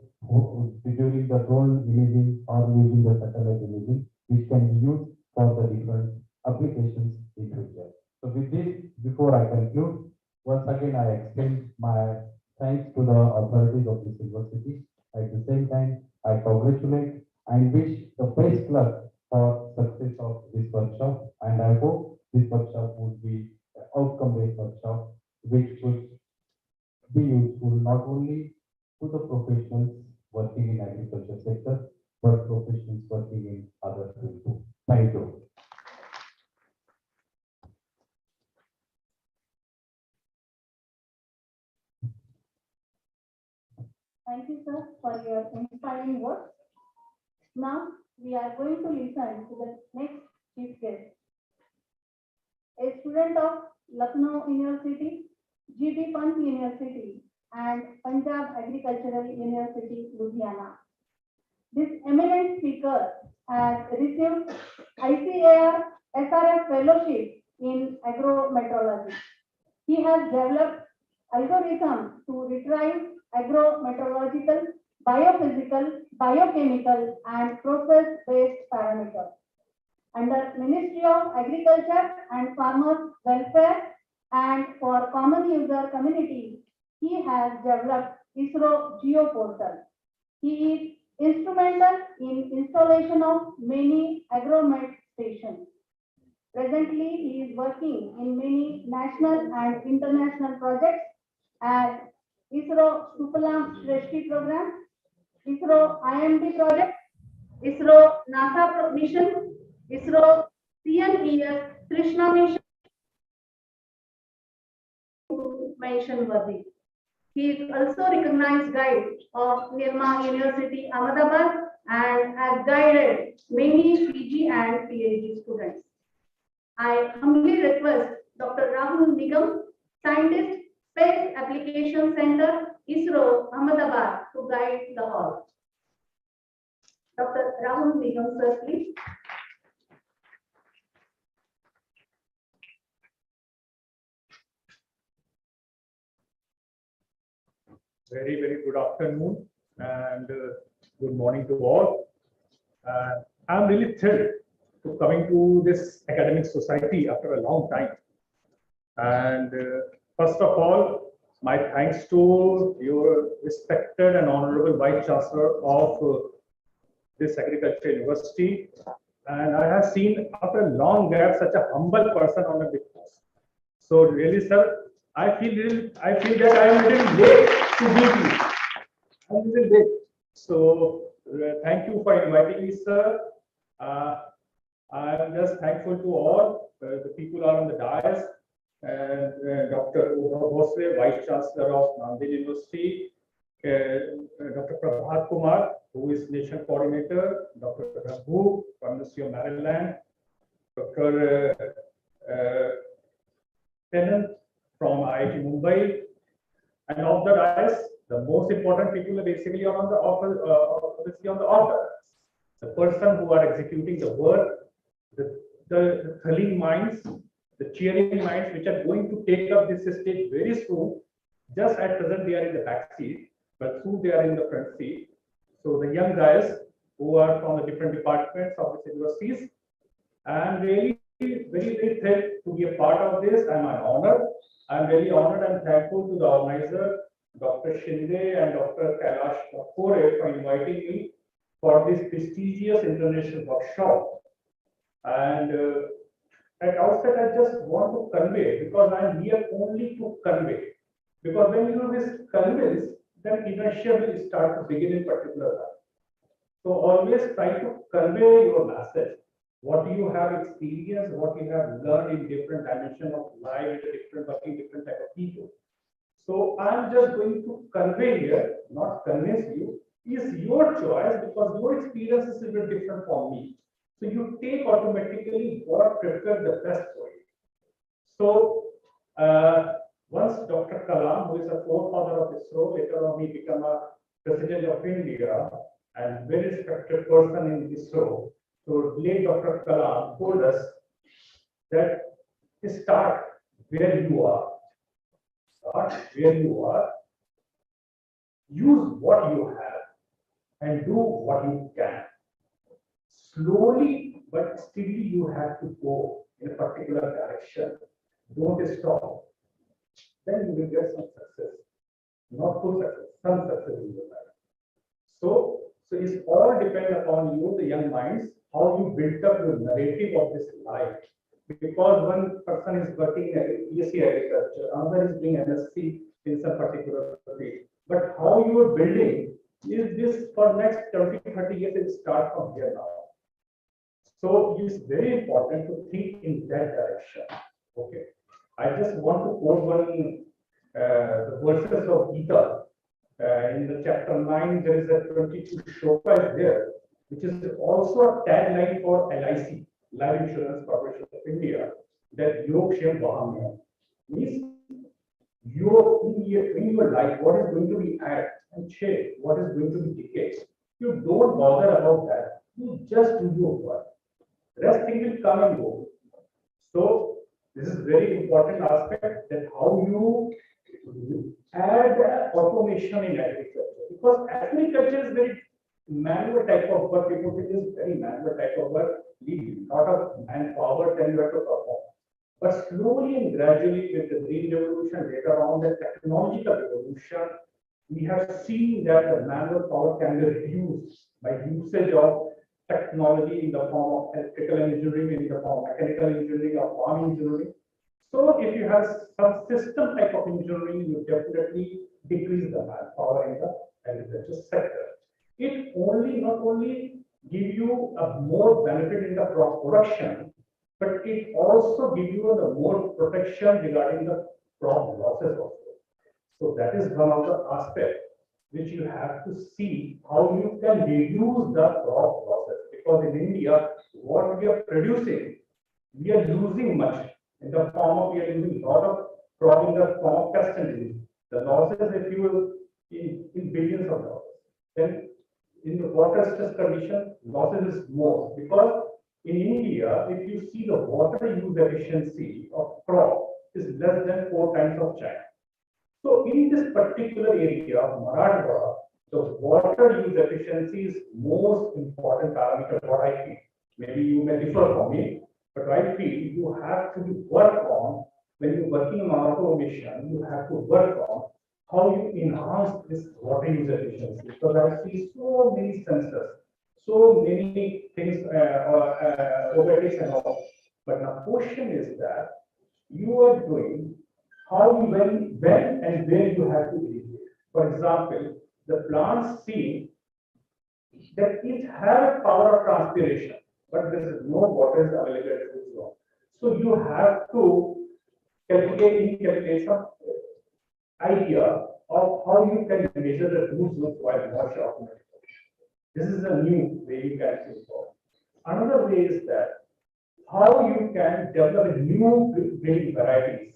during the drone imaging or using the satellite imaging, which can be used for the different applications in future. So with this, before I conclude, once again I extend my thanks to the authorities of this university. At the same time, I congratulate and wish the best luck for success of this workshop, and I hope this workshop would be an outcome-based workshop which would be useful not only to the professionals working in agriculture sector, but professionals working in other fields too. Thank you. Thank you, sir, for your inspiring words. Now, we are going to listen to the next chief guest, a student of Lucknow University, G.B. Pant University, and Punjab Agricultural University, Ludhiana. This eminent speaker has received ICAR SRF Fellowship in Agrometeorology. He has developed algorithms to retrieve agrometeorological, biophysical, biochemical, and process-based parameters. Under Ministry of Agriculture and Farmers Welfare and for common user community, he has developed ISRO GeoPortal. He is instrumental in installation of many agromet stations. Presently, he is working in many national and international projects as ISRO Supalam Shreshti program, ISRO IMD project, ISRO NASA mission, ISRO CNES Krishna mission, mention worthy. He is also recognized guide of Nirma University, Ahmedabad, and has guided many PG and PhD students. I humbly request Dr. Rahul Nigam, Scientist, Space Application Center, ISRO, Ahmedabad, to guide the hall. Dr. Rahul Nigam, sir, please. Very, very good afternoon and good morning to all. I'm really thrilled to coming to this academic society after a long time. And first of all, my thanks to your respected and honorable Vice Chancellor of this agriculture university. And I have seen after a long gap such a humble person on a big post. So really, sir, I feel that I am a little late to meet you. I'm a little late. So thank you for inviting me, sir. I'm just thankful to all the people are on the dais, and Dr. Bhosle, Vice Chancellor of Nanded University, Dr. Prabhat Kumar, who is Nation Coordinator, Dr. Raghu from University of Maryland, Dr. Tennant from IIT Mumbai, and of the dais, the most important people are basically on the obviously on the order. The person who are executing the work, the thrilling minds, the cheering minds, which are going to take up this stage very soon. Just at present, they are in the back seat, but soon they are in the front seat. So the young guys who are from the different departments of the universities, I'm really very thrilled to be a part of this. I'm an honor. I'm very honored and thankful to the organizer, Dr. Shinde and Dr. Kailash Kapoor, for inviting me for this prestigious international workshop. And at outset, I just want to convey, because I'm here only to convey. Because when you this conveys, then inertia will start to begin in particular life. So always try to convey your message, what you have experienced, what you have learned in different dimensions of life, different working, different type of people. So I'm just going to convey here, not convince you. Is your choice, because your experience is a bit different from me. So you take automatically what prepare the best for you. So once Dr. Kalam, who is a forefather of ISRO, later on he became a president of India and very respected person in ISRO. So late Dr. Kalam told us that start where you are. Start where you are. Use what you have and do what you can. Slowly but steadily you have to go in a particular direction. Don't stop. Then you will get some success. Not full success, some success in your life. So it's all depend upon you, the young minds, how you build up your narrative of this life. Because one person is working in BSc agriculture, another is doing MSc in some particular field. But how you are building is this for next 20, 30 years, it starts from here now. So it's very important to think in that direction. Okay. I just want to quote one the verses of Gita. In the chapter 9, there is a 22 shloka is there, which is also a tagline for LIC, Life Insurance Corporation of India, that Yog Shem Vahamya means in your life, what is going to be add and change, what is going to be decay. You don't bother about that. You just do your work. Rest thing will come and go. So this is very important aspect, that how you add automation in agriculture, because agriculture is very manual type of work. People think it is very manual type of work, need a lot of manpower, then you have to perform. But slowly and gradually, with the green revolution, later on the technological revolution, we have seen that the manual power can be reduced by usage of technology in the form of electrical engineering, in the form of mechanical engineering, or farm engineering. So if you have some system type of engineering, you definitely decrease the manpower in the agriculture sector. It not only give you a more benefit in the crop production, but it also give you the more protection regarding the crop losses also. So that is one of the aspects which you have to see how you can reduce the crop losses. Because in India, what we are producing, we are losing much in the form of, we are losing a lot of crop in the form of pest and disease. The losses, if you will, in billions of dollars. Then in the water stress condition, losses is more, because in India, if you see the water use efficiency of crop is less than 4 times of China. So in this particular area of Marathwada, the water use efficiency is most important parameter, what I feel. Maybe you may differ from me, but I feel you have to work on, when you're working on automation, you have to work on how you enhance this water use efficiency. Because I see so many sensors, so many things, robotics and all. But the question is that you are doing how, when and where you have to irrigate. For example, the plants see that it has power of transpiration, but there is no water is available to grow. So you have to calculate some idea of how you can measure the roots of soil moisture automatically. This is a new way you can think of. Another way is that how you can develop new breeding varieties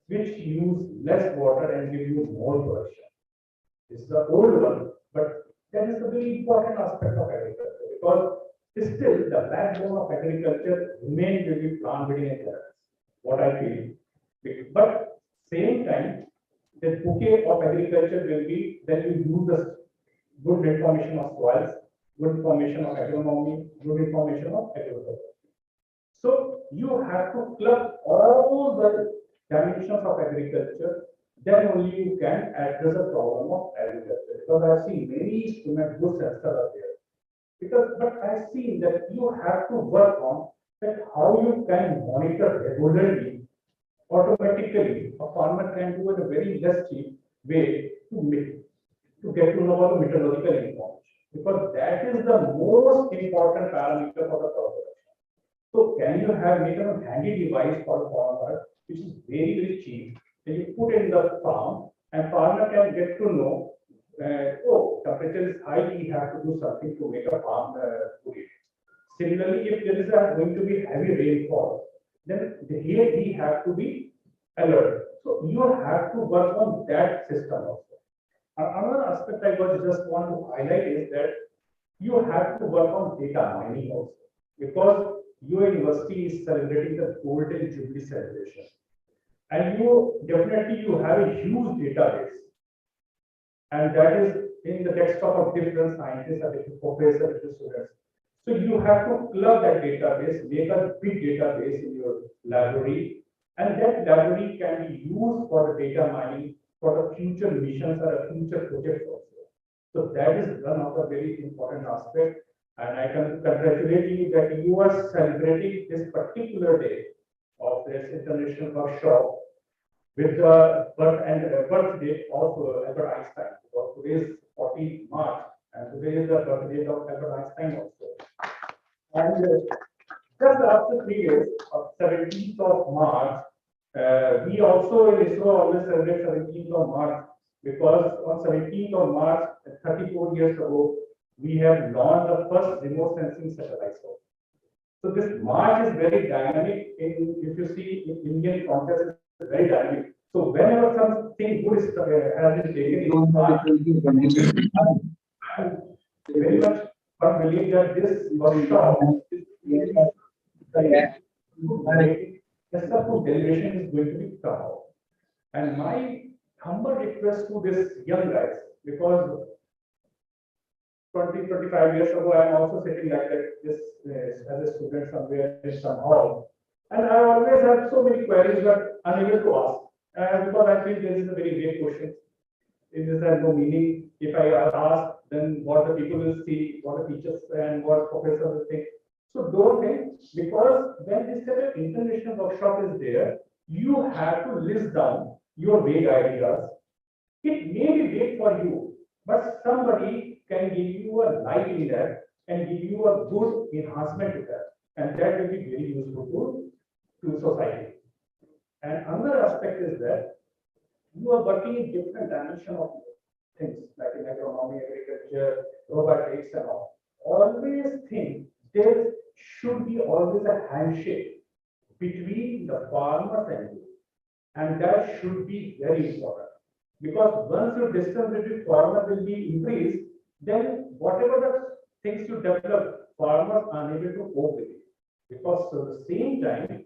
which use less water and give you more production. This is the old one, but that is a very important aspect of agriculture, because still the backbone of agriculture remains will be plant breeding and genetics, what I feel. But same time, the bouquet of agriculture will be that you use the good information of soils, good information of agronomy, good information of agriculture. So you have to club all the dimensions of agriculture, then only you can address the problem of agriculture. Because I've seen many instruments, good sensors are there. But I've seen that you have to work on that how you can monitor regularly, automatically. A farmer can do it a very less cheap way to get to know about the meteorological information. Because that is the most important parameter for the crop production. So can you have made a handy device for the farmer, which is very, very cheap, and you put it in the farm, and farmer can get to know, oh, temperature is high, we have to do something to make a farm put it. Similarly, if there is going to be heavy rainfall, then here we have to be alert. So you have to work on that system also. Another aspect I just want to highlight is that you have to work on data mining also, because your university is celebrating the Golden Jubilee celebration, and you definitely have a huge database, and that is in the desktop of different scientists and different professors, different students. So you have to club that database, make a big database in your library, and that library can be used for the data mining for the future missions or future projects also. So that is one of the very important aspects. And I can congratulate you that you are celebrating this particular day of this international workshop with the birthday of Albert Einstein. Because today is 14th March, and today is the birthday of Albert Einstein also. And just after 3 years, of 17th of March, we also in ISRO always celebrate 17th of March, because on 17th of March, 34 years ago, we have launched the first remote sensing satellite. So this March is very dynamic. If you see in Indian context, it's very dynamic. So whenever something good is has been taken in March, I'm very much believe that this workshop is the food delegation is going to be come out. And my humble request to this young guys, because 20-25 years ago, I am also sitting like this as a student somewhere in some hall. And I always have so many queries but unable to ask. Because I feel this is a very vague question. It just has no meaning. If I ask, then what the people will see, what the teachers and what professors will think. So don't think, because when this kind of international workshop is there, you have to list down your vague ideas. It may be vague for you, but somebody can give you a light in that and give you a good enhancement to that. And that will be very useful to society. And another aspect is that you are working in different dimension of things like in agronomy, agriculture, robotics and all. Always think there should be always a handshake between the farmers and you. And that should be very important. Because once your distance between farmer will be increased, then whatever the things you develop, farmers are unable to cope with it. Because at the same time,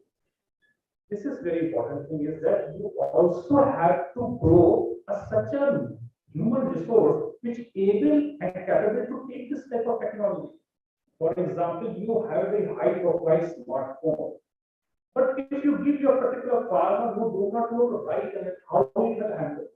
this is very important thing is that you also have to grow such a human resource which able and capable to take this type of technology. For example, you have a high profile smartphone. But if you give your particular farmer who do not know to write and how he will handle.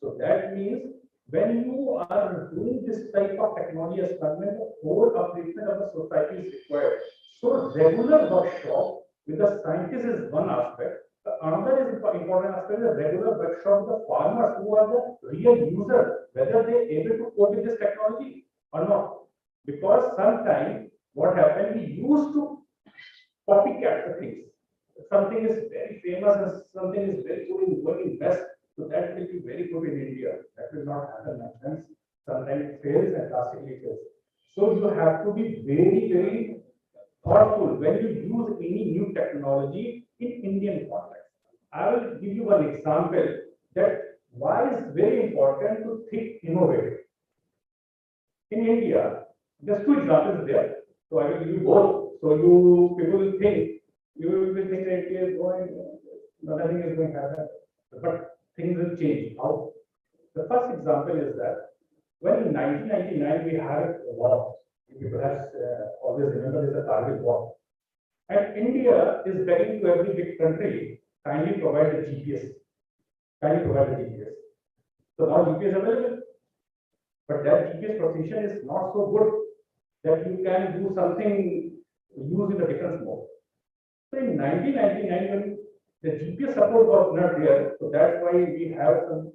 So that means when you are doing this type of technology experiment, the whole upliftment of the society is required. So regular workshop with the scientist is one aspect. The another is important aspect is regular workshop with the farmers who are the real user, whether they are able to cope with this technology or not. Because sometimes what happened, we used to copycat the things. Something is very famous and something is very good in working best. So that will be very good in India. That will not happen, my friends. Sometimes it fails and drastically fails. So you have to be very, very thoughtful when you use any new technology in Indian context. I will give you one example that why is very important to think innovative. In India, just two examples there. So I will give you both. So you people will think you will think that India is going, nothing is going to happen. But things will change. How? The first example is that when in 1999 we had a war, you perhaps always remember there's a Kargil war, and India is begging to every big country, kindly provide the GPS, kindly provide the GPS. So now GPS available, but that GPS precision is not so good that you can do something used in the defense mode. So in 1999 when the GPS support was not there, so that's why we have some,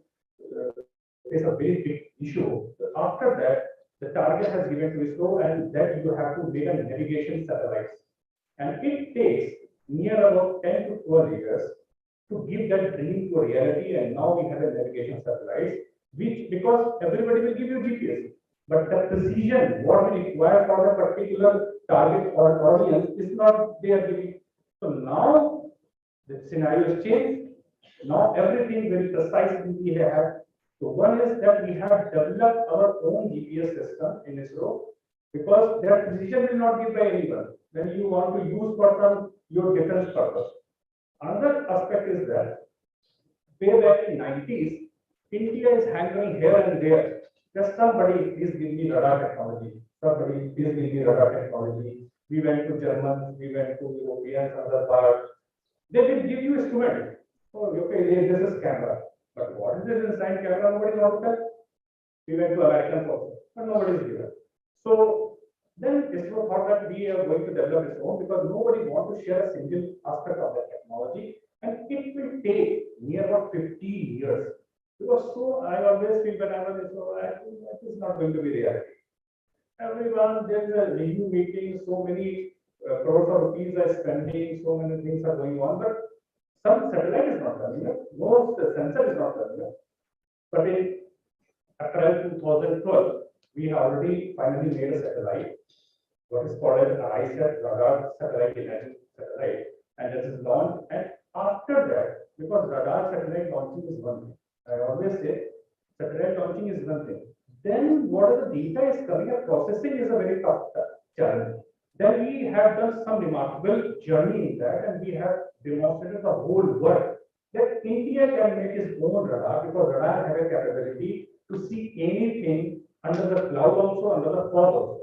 it's a very big issue. So after that, the target has given to ISRO and that you have to make a navigation satellites. And it takes near about 10 to 12 years to give that dream to reality. And now we have a navigation satellites, which because everybody will give you GPS, but the precision, what we require for a particular target or audience is not there giving. So now the scenario has changed. Now everything very precisely we have. So one is that we have developed our own GPS system in ISRO because their precision will not be by anyone when you want to use for some your defense purpose. Another aspect is that way back in 90s, India is hankering here and there. Just somebody please give me radar technology. Somebody please give me radar technology. We went to Germans, we went to Europeans, other parts. They will give you instrument. Oh, okay, this is camera. But what is this inside camera? Nobody knows that. We went to Americans also, but nobody is here. So then ISRO thought that we are going to develop its own because nobody wants to share a single aspect of that technology, and it will take near about 50 years. Because so I always feel when I was ISRO, I think that is not going to be reality. Everyone, there is a review meeting, so many crores of rupees are spending, so many things are going on, but some satellite is not coming up, no sensor is not coming up. But in April 2012, we have already finally made a satellite, what is called as ISAT radar satellite imaging satellite, and this is launched. And after that, because radar satellite launching is one thing, I always say satellite launching is one thing. Then what the data is coming up, processing is a very tough challenge. Then we have done some remarkable journey in that, and we have demonstrated the whole world that India can make its own radar because radar have a capability to see anything under the cloud also, under the fog also.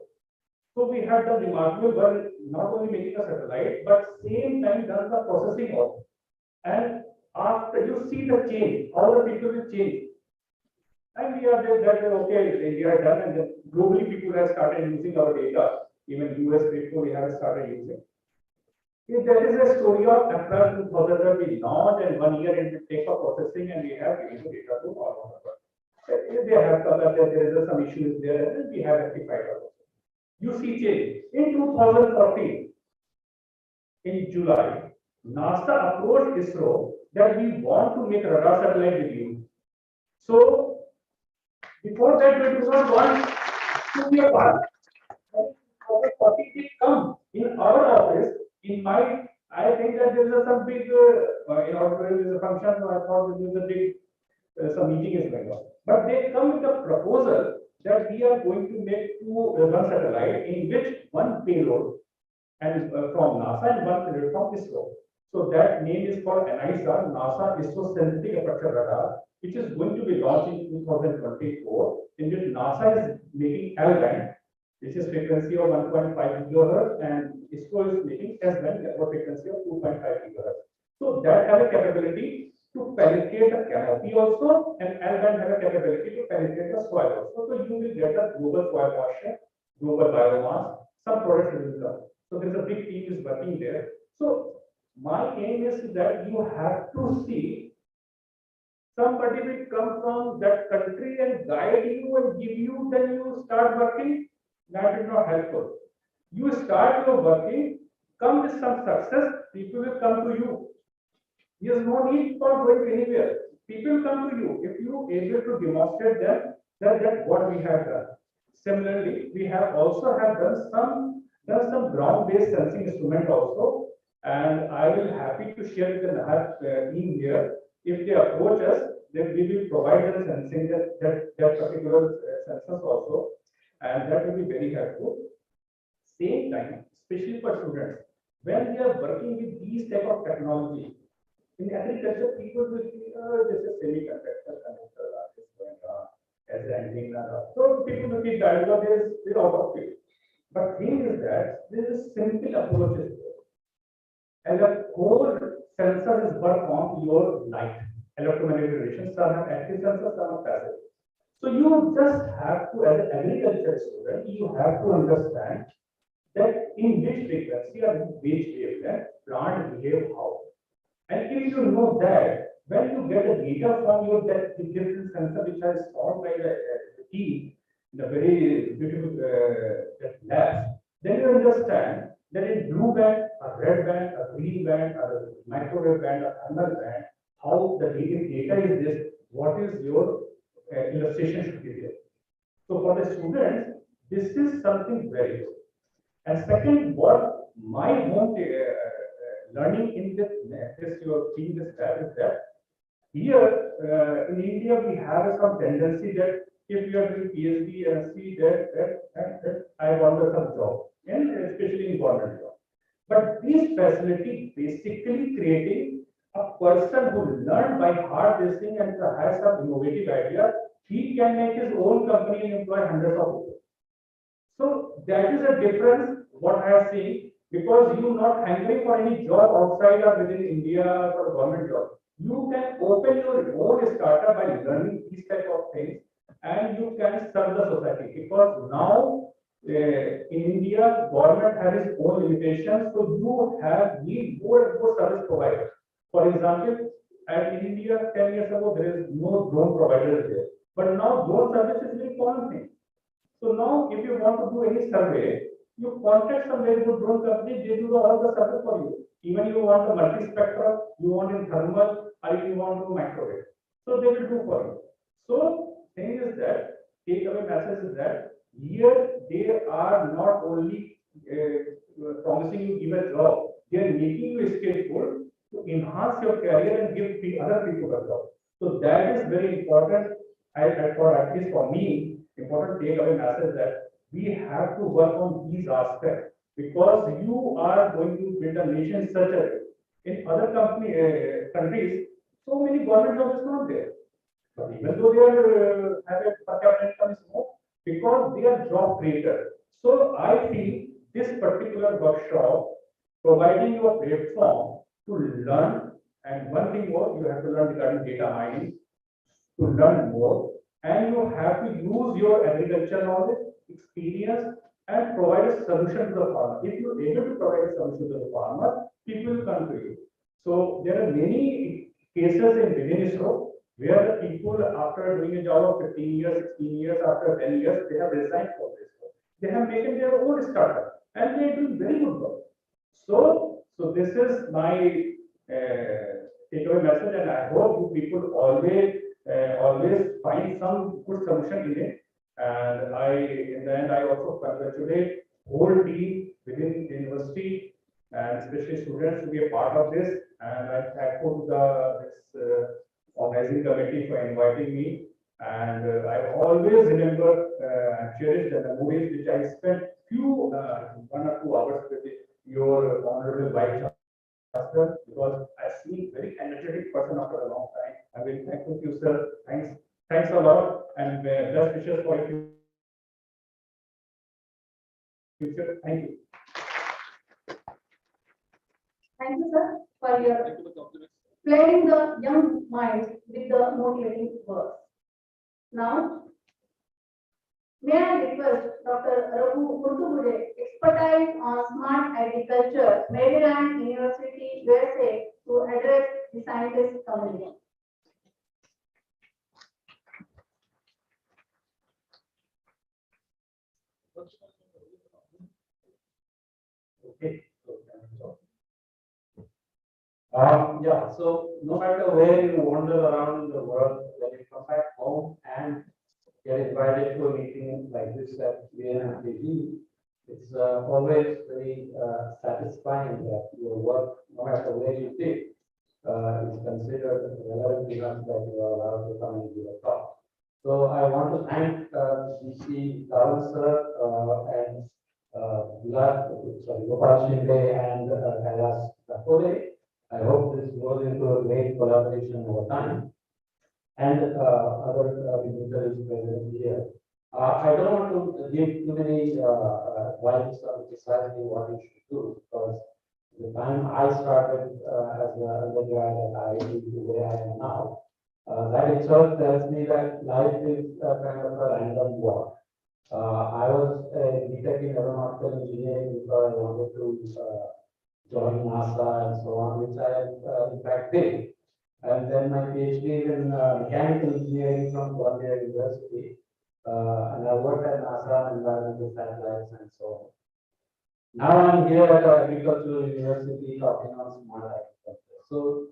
So we have done remarkable work, not only making a satellite, but same time done the processing also. And after you see the change, how the people will change. And we are there that okay, India has done, and then globally people have started using our data. Even US people we have started using. If there is a story of April 2012 we launched, and 1 year it will take for processing, and we have given the data to all of the world. If they have come that there is some issues there, and we have rectified also. You see change. In 2014, in July, NASA approached ISRO that we want to make a radar satellite with you. So before that, we do not want to be a part. Our topic will come in our office. In my, I think that there is some big, in order there is a function. So I thought there is a big, some meeting is going on. But they come with a proposal that we are going to make one satellite in which one payload and from NASA and one payload from ISRO. So that name is called NISR, NASA ISRO Synthetic Aperture Radar, which is going to be launched in 2024, in which NASA is making L-band, which is frequency of 1.5 gigahertz, and ISRO is making S-band, or frequency of 2.5 gigahertz. So that has a capability to penetrate the canopy also, and L-band has a capability to penetrate the soil also. So you will get a global soil moisture, global biomass, some products will come. So there is a big team is working there. So my aim is that you have to see somebody will come from that country and guide you and give you, then you start working. That is not helpful. You start your working, come with some success, people will come to you. There is no need for going anywhere. People come to you if you able to demonstrate them that that's what we have done. Similarly, we have also have done some ground-based sensing instrument also, and I will happy to share with the NAHEP team here. If they approach us, then we will provide them sensing that particular sensors also, and that will be very helpful. Same time, especially for students, when they are working with these type of technology, in agriculture, people will see, oh, this is semiconductor connector, is going on, as antenna. So people will keep that, because there is out of it. But thing is that there is simple approaches. As a core sensor is work on your light, electromagnetic radiation, some have active sensors, some have passive. So you just have to, as an agriculture student, you have to understand that in which frequency or in which wavelength plant behave how. And if you know that, when you get the data from your that different sensor which is formed by the team in a very beautiful labs, then you understand that in blue band, a red band, a green band, a microwave band, a thermal band, how the data is this, what is your illustration should be there. So for the students, this is something very good. And second, what my home learning in this your team this is that here in India we have some tendency that if you are doing PhD and see that I want some job, and especially in government job. But this facility basically creating a person who learned by heart this thing and has some innovative idea, he can make his own company and employ hundreds of people. So that is a difference what I have seen, because you not hankering for any job outside or within India for government job. You can open your own startup by learning these type of things, and you can serve the society, because now in India government has its own limitations, so you need more and more service providers. For example, in India 10 years ago there is no drone provider there, but now drone service is a very common thing. So now if you want to do any survey, you contact some very good drone company, they do all the service for you. Even you want a multi-spectrum, you want in thermal, or you want to microwave. So they will do for you. So thing is that, take away message is that here they are not only promising you give a job, they are making you skillful to enhance your career and give other people a job. So that is very important. At least for me, important take away message that we have to work on these aspects, because you are going to build a nation such a way. In other countries, so many government jobs is not there. But even though they are have a per capita income is more, because they are job creator. So I feel this particular workshop providing you a platform to learn, and one thing more, you have to learn regarding data mining, to learn more, and you have to use your agriculture knowledge, experience, and provide a solution to the farmer. If you are able to provide a solution to the farmer, people will come to you. So there are many cases in within ISRO where the people, after doing a job of 15 years, 16 years, after 10 years, they have resigned from ISRO. They have taken their own startup, and they are doing very good work. So this is my takeaway message, and I hope you people always find some good solution in it. And in the end, I also congratulate whole team within the university and especially students to be a part of this. And I'm thankful to this organizing committee for inviting me. And I always remember and cherish the memories which I spent 1 or 2 hours with your honorable vice chancellor, because I see very energetic person after a long time. I'm very thankful to you, sir. Thanks a lot, and best wishes for your future. Thank you. Thank you, sir, for your Thank you for the compliments. playing the young minds with the motivating words. Now, may I request Dr. Raghu Kurtugude, expertise on smart agriculture, Maryland University, USA, to address the scientist community. Okay. Yeah, so no matter where you wander around the world, when you come back home and get invited to a meeting like this at UNMTG, it's always very satisfying that your work, no matter where you sit, is considered relevant enough that you are allowed to come and give a talk. So I want to thank DC Dhawan sir and Gopal Shinde and CAAST Dakole. I hope this grows into a great collaboration over time. And other dignitaries present here. I don't want to give too many advice on precisely what you should do, because the time I started as an undergrad at IIT to where I am now, that itself tells me that life is kind of a random walk. I was a BTech in aeronautical engineering because I wanted to join NASA and so on, which I in fact did. And then my PhD in mechanical engineering from Columbia University. And I worked at NASA on environmental satellites and so on. Now I'm here at Agricultural University talking on smart agriculture. So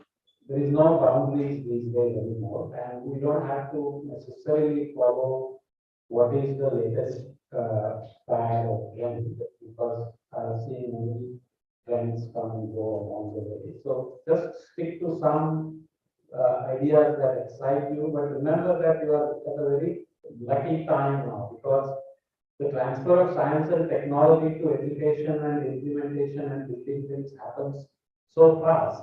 there is no boundaries these days anymore, and we don't have to necessarily follow what is the latest fad or trend, because I've seen many trends come and go along the way. So just stick to some ideas that excite you, but remember that you are at a very lucky time now, because the transfer of science and technology to education and implementation and building things happens so fast,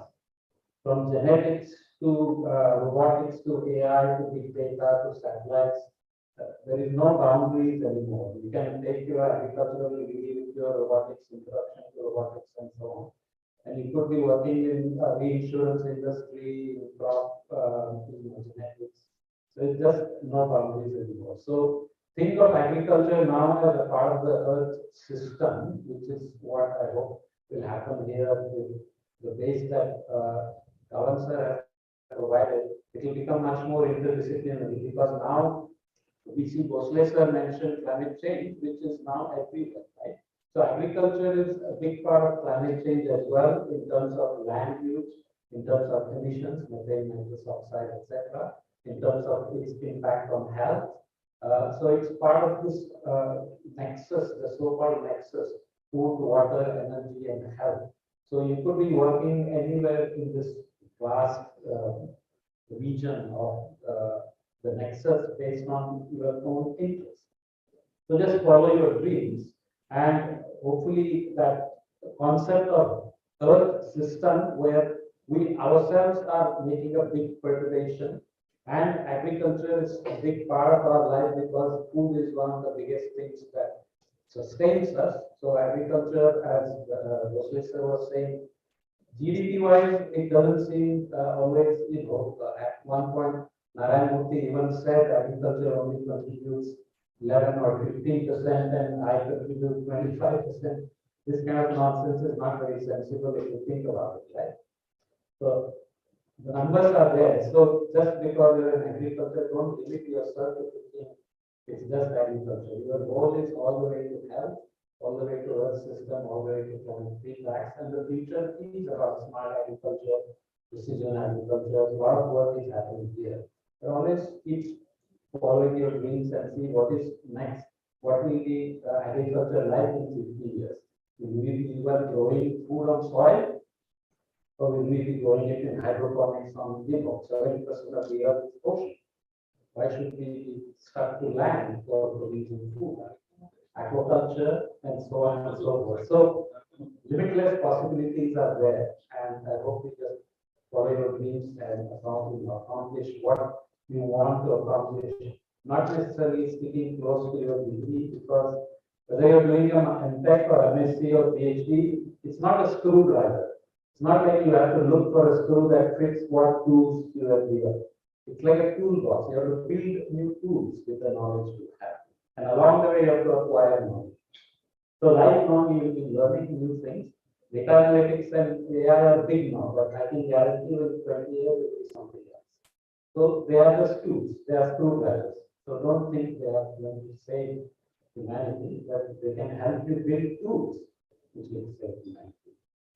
from genetics to robotics to AI to big data to satellites. There is no boundaries anymore. You can take your agricultural degree with your robotics, introduction to robotics and so on. And you could be working in the insurance industry, in crop, genetics. So it's just no boundaries anymore. So think of agriculture now as a part of the earth system, which is what I hope will happen here with the base that Dhawan sir has provided. It will become much more interdisciplinary, because now BC Bhosle sir mentioned climate change, which is now everywhere, right? So agriculture is a big part of climate change as well, in terms of land use, in terms of emissions, methane, nitrous oxide, etc., in terms of its impact on health. So it's part of this nexus, the so-called nexus, food, water, energy, and health. So you could be working anywhere in this vast region of the nexus based on your own interests. So just follow your dreams, and hopefully that concept of earth system where we ourselves are making a big perturbation, and agriculture is a big part of our life, because food is one of the biggest things that sustains us. So agriculture, as Bhosle sir was saying, GDP wise, it doesn't seem always, at one point, Narayan Murthy even said agriculture only contributes 11 or 15%, and I contribute 25%. This kind of nonsense is not very sensible if you think about it, right? So the numbers are there. So just because you're in agriculture, don't limit yourself to thinking it's just agriculture. Your goal is all the way to health, all the way to earth system, all the way to planetary facts, and the future is about smart agriculture, precision agriculture. A lot of work is happening here. But always keep following your dreams and see what is next. What will be agriculture like in 50 years? Will we be even growing food on soil? Or will we be growing it in hydroponics on Europe? 70% of the earth is ocean. Why should we be stuck to land for producing food? Aquaculture and so on and so forth. So limitless possibilities are there, and I hope you just follow your dreams and accomplish what you want to accomplish. Not necessarily sticking close to your degree, because whether you're doing an MTech or MSc or PhD, it's not a screwdriver. It's not like you have to look for a screw that fits what tools you have developed. It's like a toolbox. You have to build new tools with the knowledge you have. And along the way, you have to acquire knowledge. So lifelong, you will be learning new things. Data analytics and AI are big now, but I can guarantee you in 20 years, it will be something else. So they are just tools. They are screwdrivers. So don't think they are going to save humanity, but they can help you build tools which will save humanity.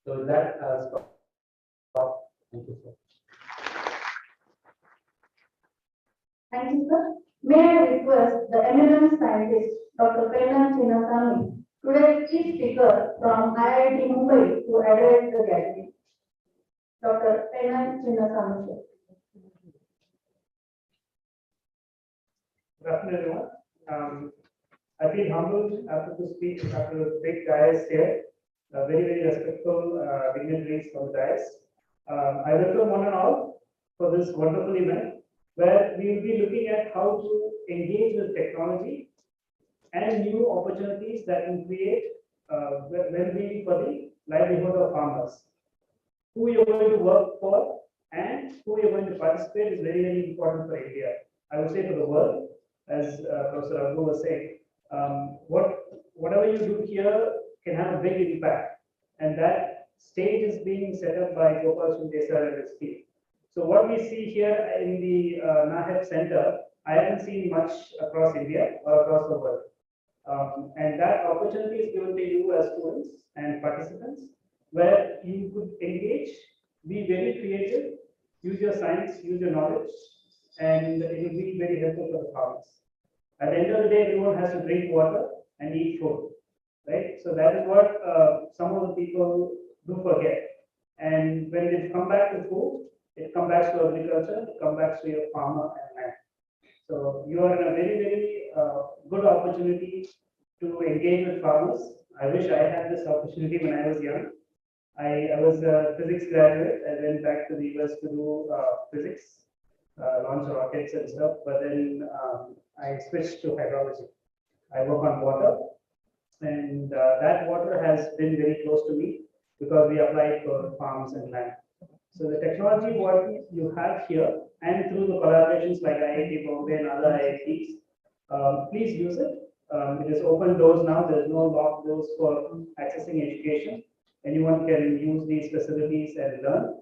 So with that, I'll stop. Thank you, sir. Thank you, sir. May I request the eminent scientist, Dr. Pennan Chinnasamy, today's chief speaker from IIT Mumbai, to address the gathering. Dr. Pennan Chinnasamy, sir. Good afternoon, everyone. I feel humbled after to speak after the big dais here. Very, very respectful dignitaries from the dais. I welcome one and all for this wonderful event, where we will be looking at how to engage with technology and new opportunities that can create well-being for the livelihood of farmers. Who you're going to work for and who you're going to participate is very, very important for India. I would say for the world, as Professor Raghu was saying. Whatever you do here can have a big impact, and that stage is being set up by Gopal Sundesar and his team. So what we see here in the NAHEP Center, I haven't seen much across India or across the world. And that opportunity is given to you as students and participants, where you could engage, be very creative, use your science, use your knowledge, and it will be very helpful for the farmers. At the end of the day, everyone has to drink water and eat food, right? So that is what some of the people do forget. And when they come back to food, it comes back to agriculture, it comes back to your farmer and land. So you are in a very, very good opportunity to engage with farmers. I wish I had this opportunity when I was young. I was a physics graduate. I went back to the US to do physics, launch rockets and stuff, but then I switched to hydrology. I work on water, and that water has been very close to me because we apply it for farms and land. So the technology what you have here, and through the collaborations like IIT Bombay and other IITs, please use it. It is open doors now. There is no locked doors for accessing education. Anyone can use these facilities and learn.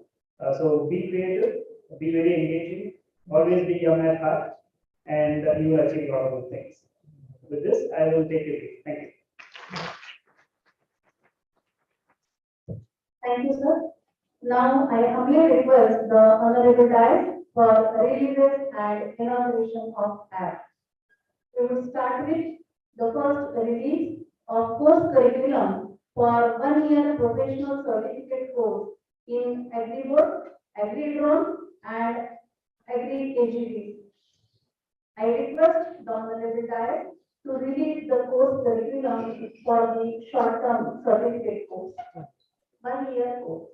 So be creative, be very engaging, always be young at heart, and you will achieve a lot of good things. With this, I will take it. Thank you. Thank you, sir. Now, I humbly request the Honorable Diet for releases and inauguration of app. We will start with the first release of course curriculum for 1 year professional certificate course in AgriWork, AgriDrone, and Agri-AGV. I request the Honorable Diet to release the course curriculum for the short-term certificate course, 1 year course.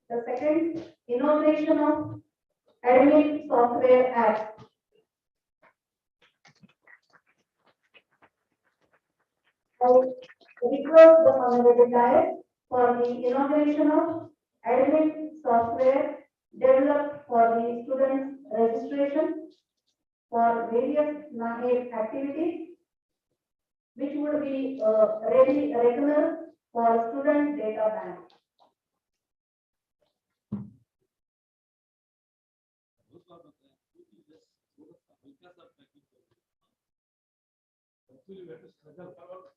The second, inauguration of admin software app. I request the Honorable Diet for the inauguration of admin software developed for the students' registration for various NAHEP activities, which would be ready reckoner for student data bank. Actually, we have to struggle for our.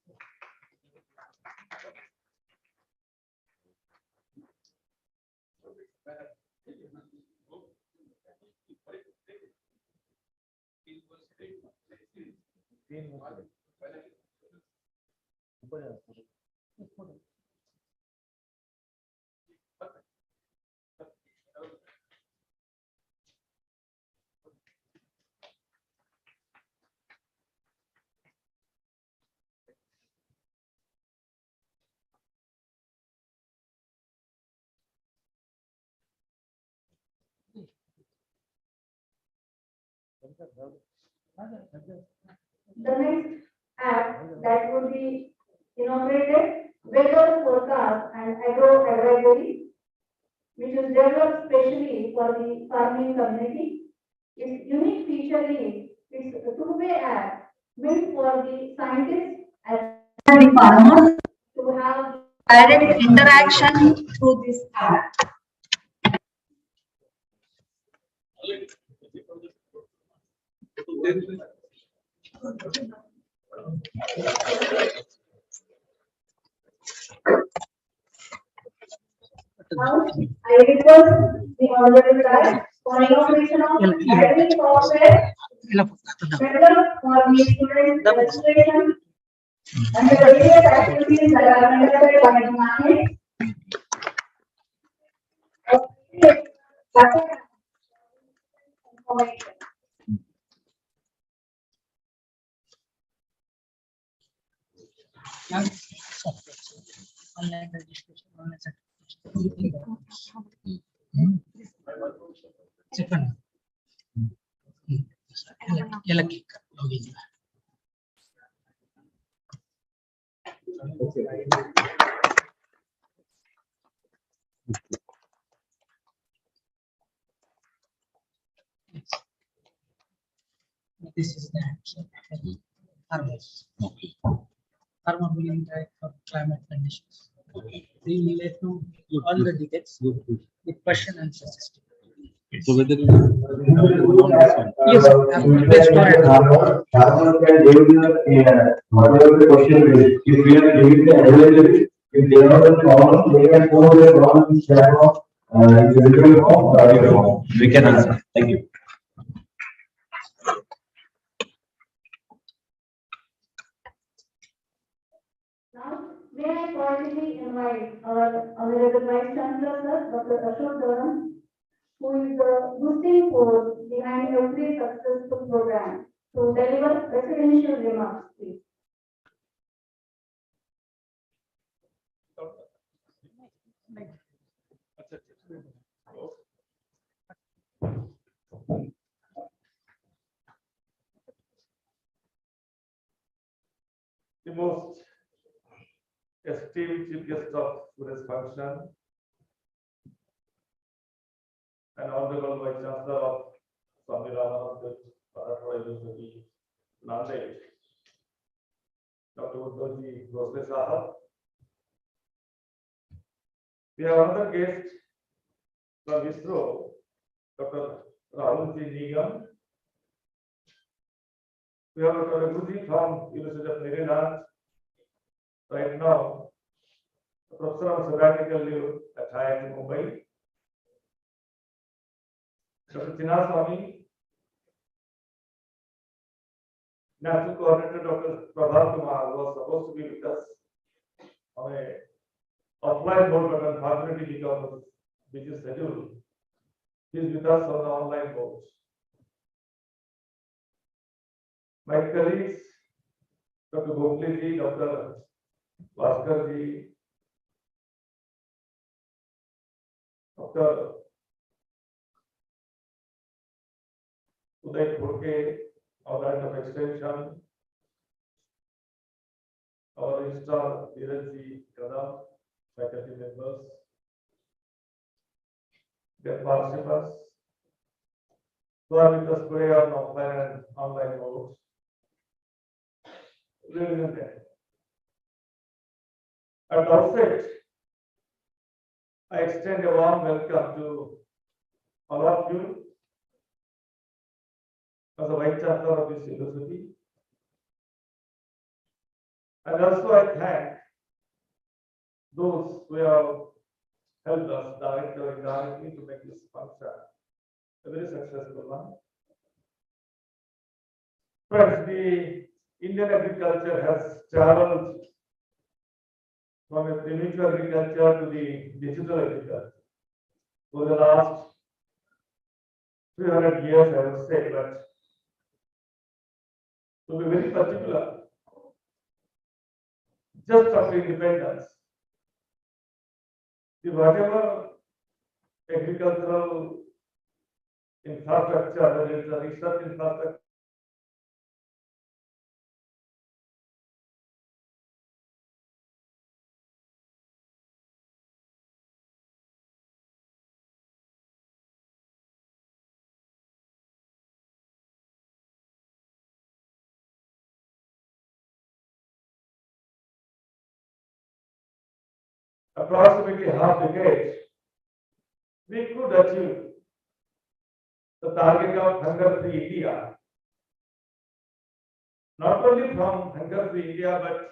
The next app that would be inaugurated, weather forecast and agro advisory, which is developed specially for the farming community. Its unique feature is it's a two-way app built for the scientists as well as the farmers to have direct interaction through this app. Now, I request the honorable guide for inauguration of academic software developed for the student registration and the various activities that are conducted by the NAHEP. Online registration, online certification. This is the action. Farmers. Farmer will interact for climate conditions. They relate to all the details with question and answer. So whether Yes, let's go ahead. Farmers can give the whatever the question is, if we are giving the availability, if they are the problem, they can pose the problem in chat of we can answer. Thank you. Now, may I cordially invite our honorable Vice Chancellor, sir, Dr. Ashok Dhawan, who is the boosting force behind every successful program to deliver residential remarks, please. The most esteemed chief guest of today's function and honorable Vice Chancellor of Swami Ramanand Parathora University, Nanded, Dr. Uddhavji Bhosle Sahab. We have another guest from ISRO, Dr. Rahulji Nigam. We have Dr. Raghuji from University of Maryland. Right now, a professor on sabbatical leave at IIT Mumbai. Dr. Chinaswamy, National Coordinator Dr. Prabhat Kumar was supposed to be with us on a offline mode, but unfortunately because of busy schedule, he is with us on the online mode. My colleagues, Dr. Gokhale ji, Dr. Bhaskar ji, Dr. Uday Khurke, our Director of Extension, our Registrar Dheeraj Kadam, faculty members, their participants, who are with us today on offline and online modes. Ladies and gentlemen, at the outset, I extend a warm welcome to all of you as a Vice Chancellor of this university. And also I thank those who have helped us directly or indirectly to make this function a very successful one. Friends, the Indian agriculture has traveled from a primitive agriculture to the digital agriculture for the last 300 years, I would say, but to be very particular, just after independence, the whatever agricultural infrastructure, whether it's a research infrastructure, approximately half decade, we could achieve the target of hunger-free India. Not only from hunger-free India, but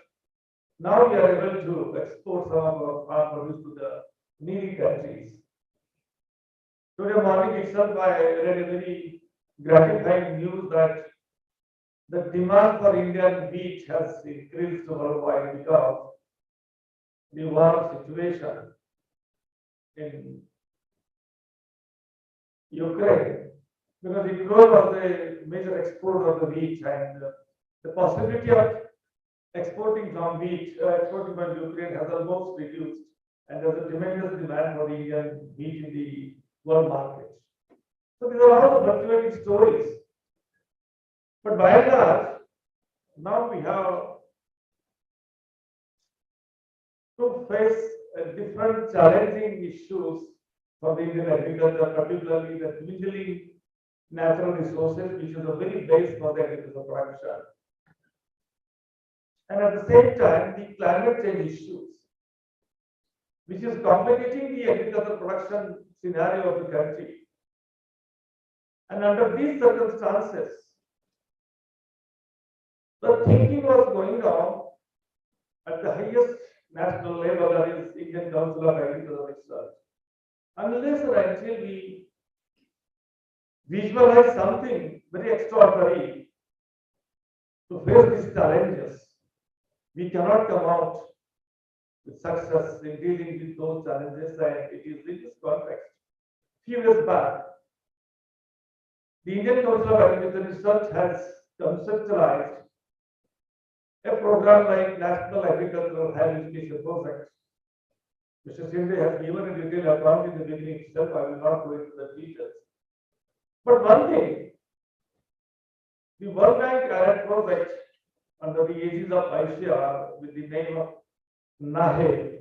now we are able to export some of our farm produce to the needy countries. Today morning itself, I read a very gratifying news that the demand for Indian wheat has increased worldwide because the war situation in Ukraine, because Ukraine was a major exporter of the wheat, and the possibility of exporting from wheat, exporting from Ukraine has almost reduced, and there's a tremendous demand for Indian wheat in the world market. So these are all the fluctuating stories. But by and large, now we have to face different challenging issues for the Indian agriculture, particularly the dwindling natural resources, which is the very base for the agricultural production. And at the same time, the climate change issues, which is complicating the agricultural production scenario of the country. And under these circumstances, the thinking was going on at the highest national level, that is Indian Council of Agricultural Research. Unless or until we visualize something very extraordinary to face these challenges, we cannot come out with success in dealing with those challenges. And it is in this context. Few years back, the Indian Council of Agricultural Research has conceptualized a program like National Agricultural Higher Education Project. Mr. Shinde has given a detailed account in the beginning itself. I will not go into the details. But one thing, the World Bank Direct Project under the aegis of ICR with the name of NAHEP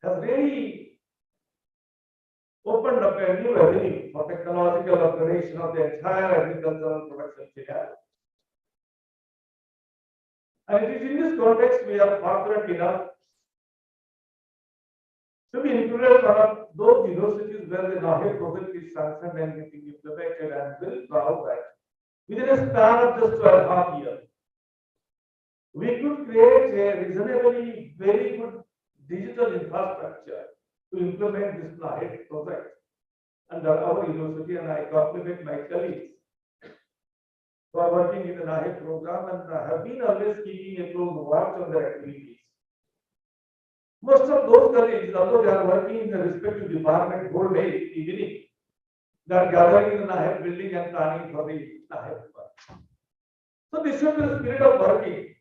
has really opened up a new avenue for technological upgradation of the entire agricultural production scenario. And it is in this context we are fortunate enough to be included one of those universities where the NAHEP project is sanctioned and getting implemented. I am very proud that within a span of just 12.5 years, we could create a reasonably very good digital infrastructure to implement this NAHEP project under our university, and I compliment my colleagues who are working in the NAHEP program and have been always keeping a close watch on their activities. Most of those colleagues, although they are working in the respective department whole day, evening, they are gathering in the NAHEP building and planning for the NAHEP work. So this should be the spirit of working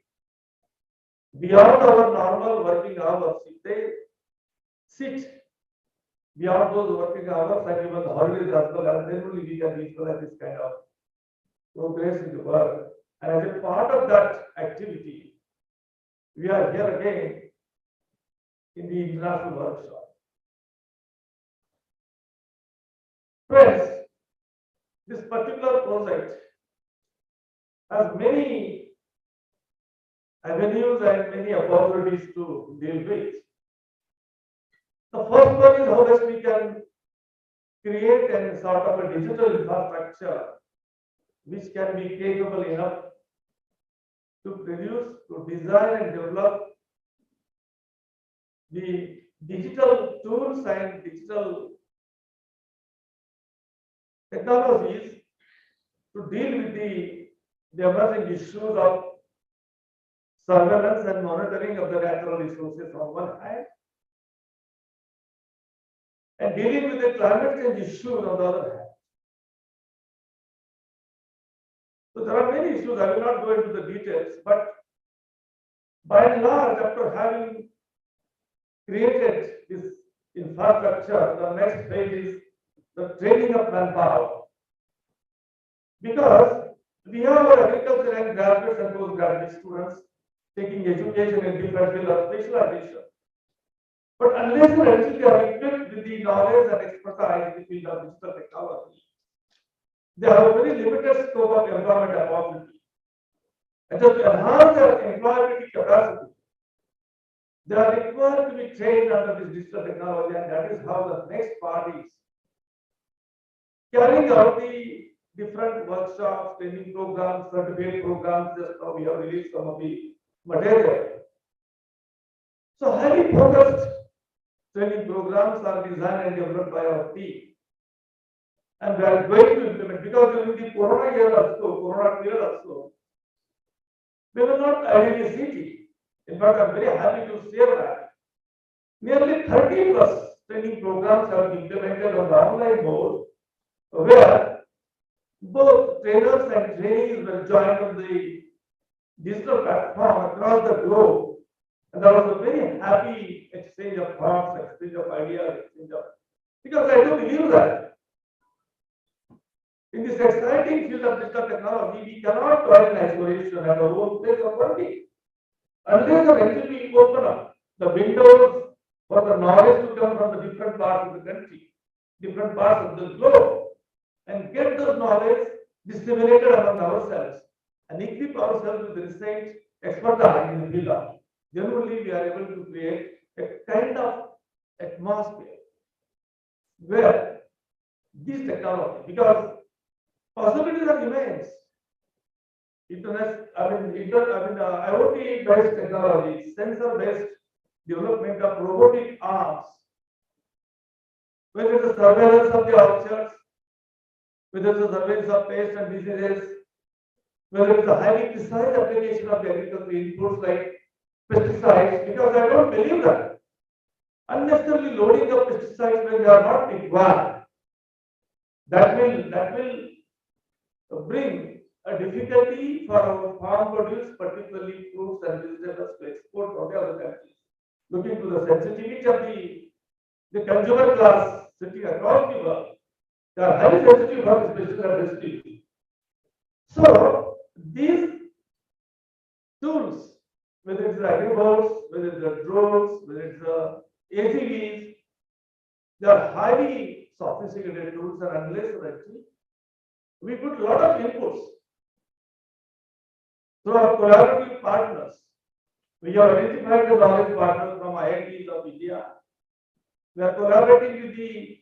beyond our normal working hours. If they sit beyond those working hours and even the holidays as well, and then only we can visualize this kind of progress in the work. And as a part of that activity, we are here again in the international workshop. Friends, this particular project has many avenues and many opportunities to deal with. The first one is how best we can create a sort of a digital infrastructure which can be capable enough to produce, to design and develop the digital tools and digital technologies to deal with the emerging issues of surveillance and monitoring of the natural resources on one hand, and dealing with the climate change issues on the other hand. So there are many issues, I will not go into the details, but by and large, after having created this infrastructure, the next phase is the training of manpower. Because we have our agriculture and graduates and postgraduate students taking education in different fields of specialization. But unless and until they are equipped with the knowledge and expertise in the field of digital technology, they have a very limited scope of employment opportunity. And just to enhance their employability capacity, they are required to be trained under this digital technology, and that is how the next part is carrying out the different workshops, training programs, certificate programs. Just now we have released some of the material. So highly focused training programs are designed and developed by our team. And we are going to implement, because during the Corona year also, Corona period also, we were not ideally city. In fact, I'm very happy to share that nearly 30 plus training programs have been implemented on the online mode, where both trainers and trainees were joined on the digital platform across the globe. And there was a very happy exchange of thoughts, exchange of ideas, because I do believe that in this exciting field of digital technology, we cannot toil in isolation at our own place of working. Unless and until we open up the windows for the knowledge to come from the different parts of the country, different parts of the globe, and get those knowledge disseminated among ourselves and equip ourselves with research expertise in the field, generally we are able to create a kind of atmosphere where this technology, because possibilities are immense. IoT-based technology, sensor-based development of robotic arms, whether it's the surveillance of the orchards, whether it's the surveillance of pests and diseases, whether it's the highly precise application of the agricultural inputs like pesticides, because I don't believe that unnecessarily loading of pesticides when they are not required, that will bring a difficulty for our farm produce, particularly fruits and vegetables, to export from the other countries. Looking to the sensitivity of the consumer class sitting across the world, they are highly sensitive for this particular disease. So these tools, whether it's the agribots, whether it's the drones, whether it's the ATVs, they are highly sophisticated tools, and unless and until we put a lot of inputs through our collaborative partners. We have identified the knowledge partners from IITs of India. We are collaborating with the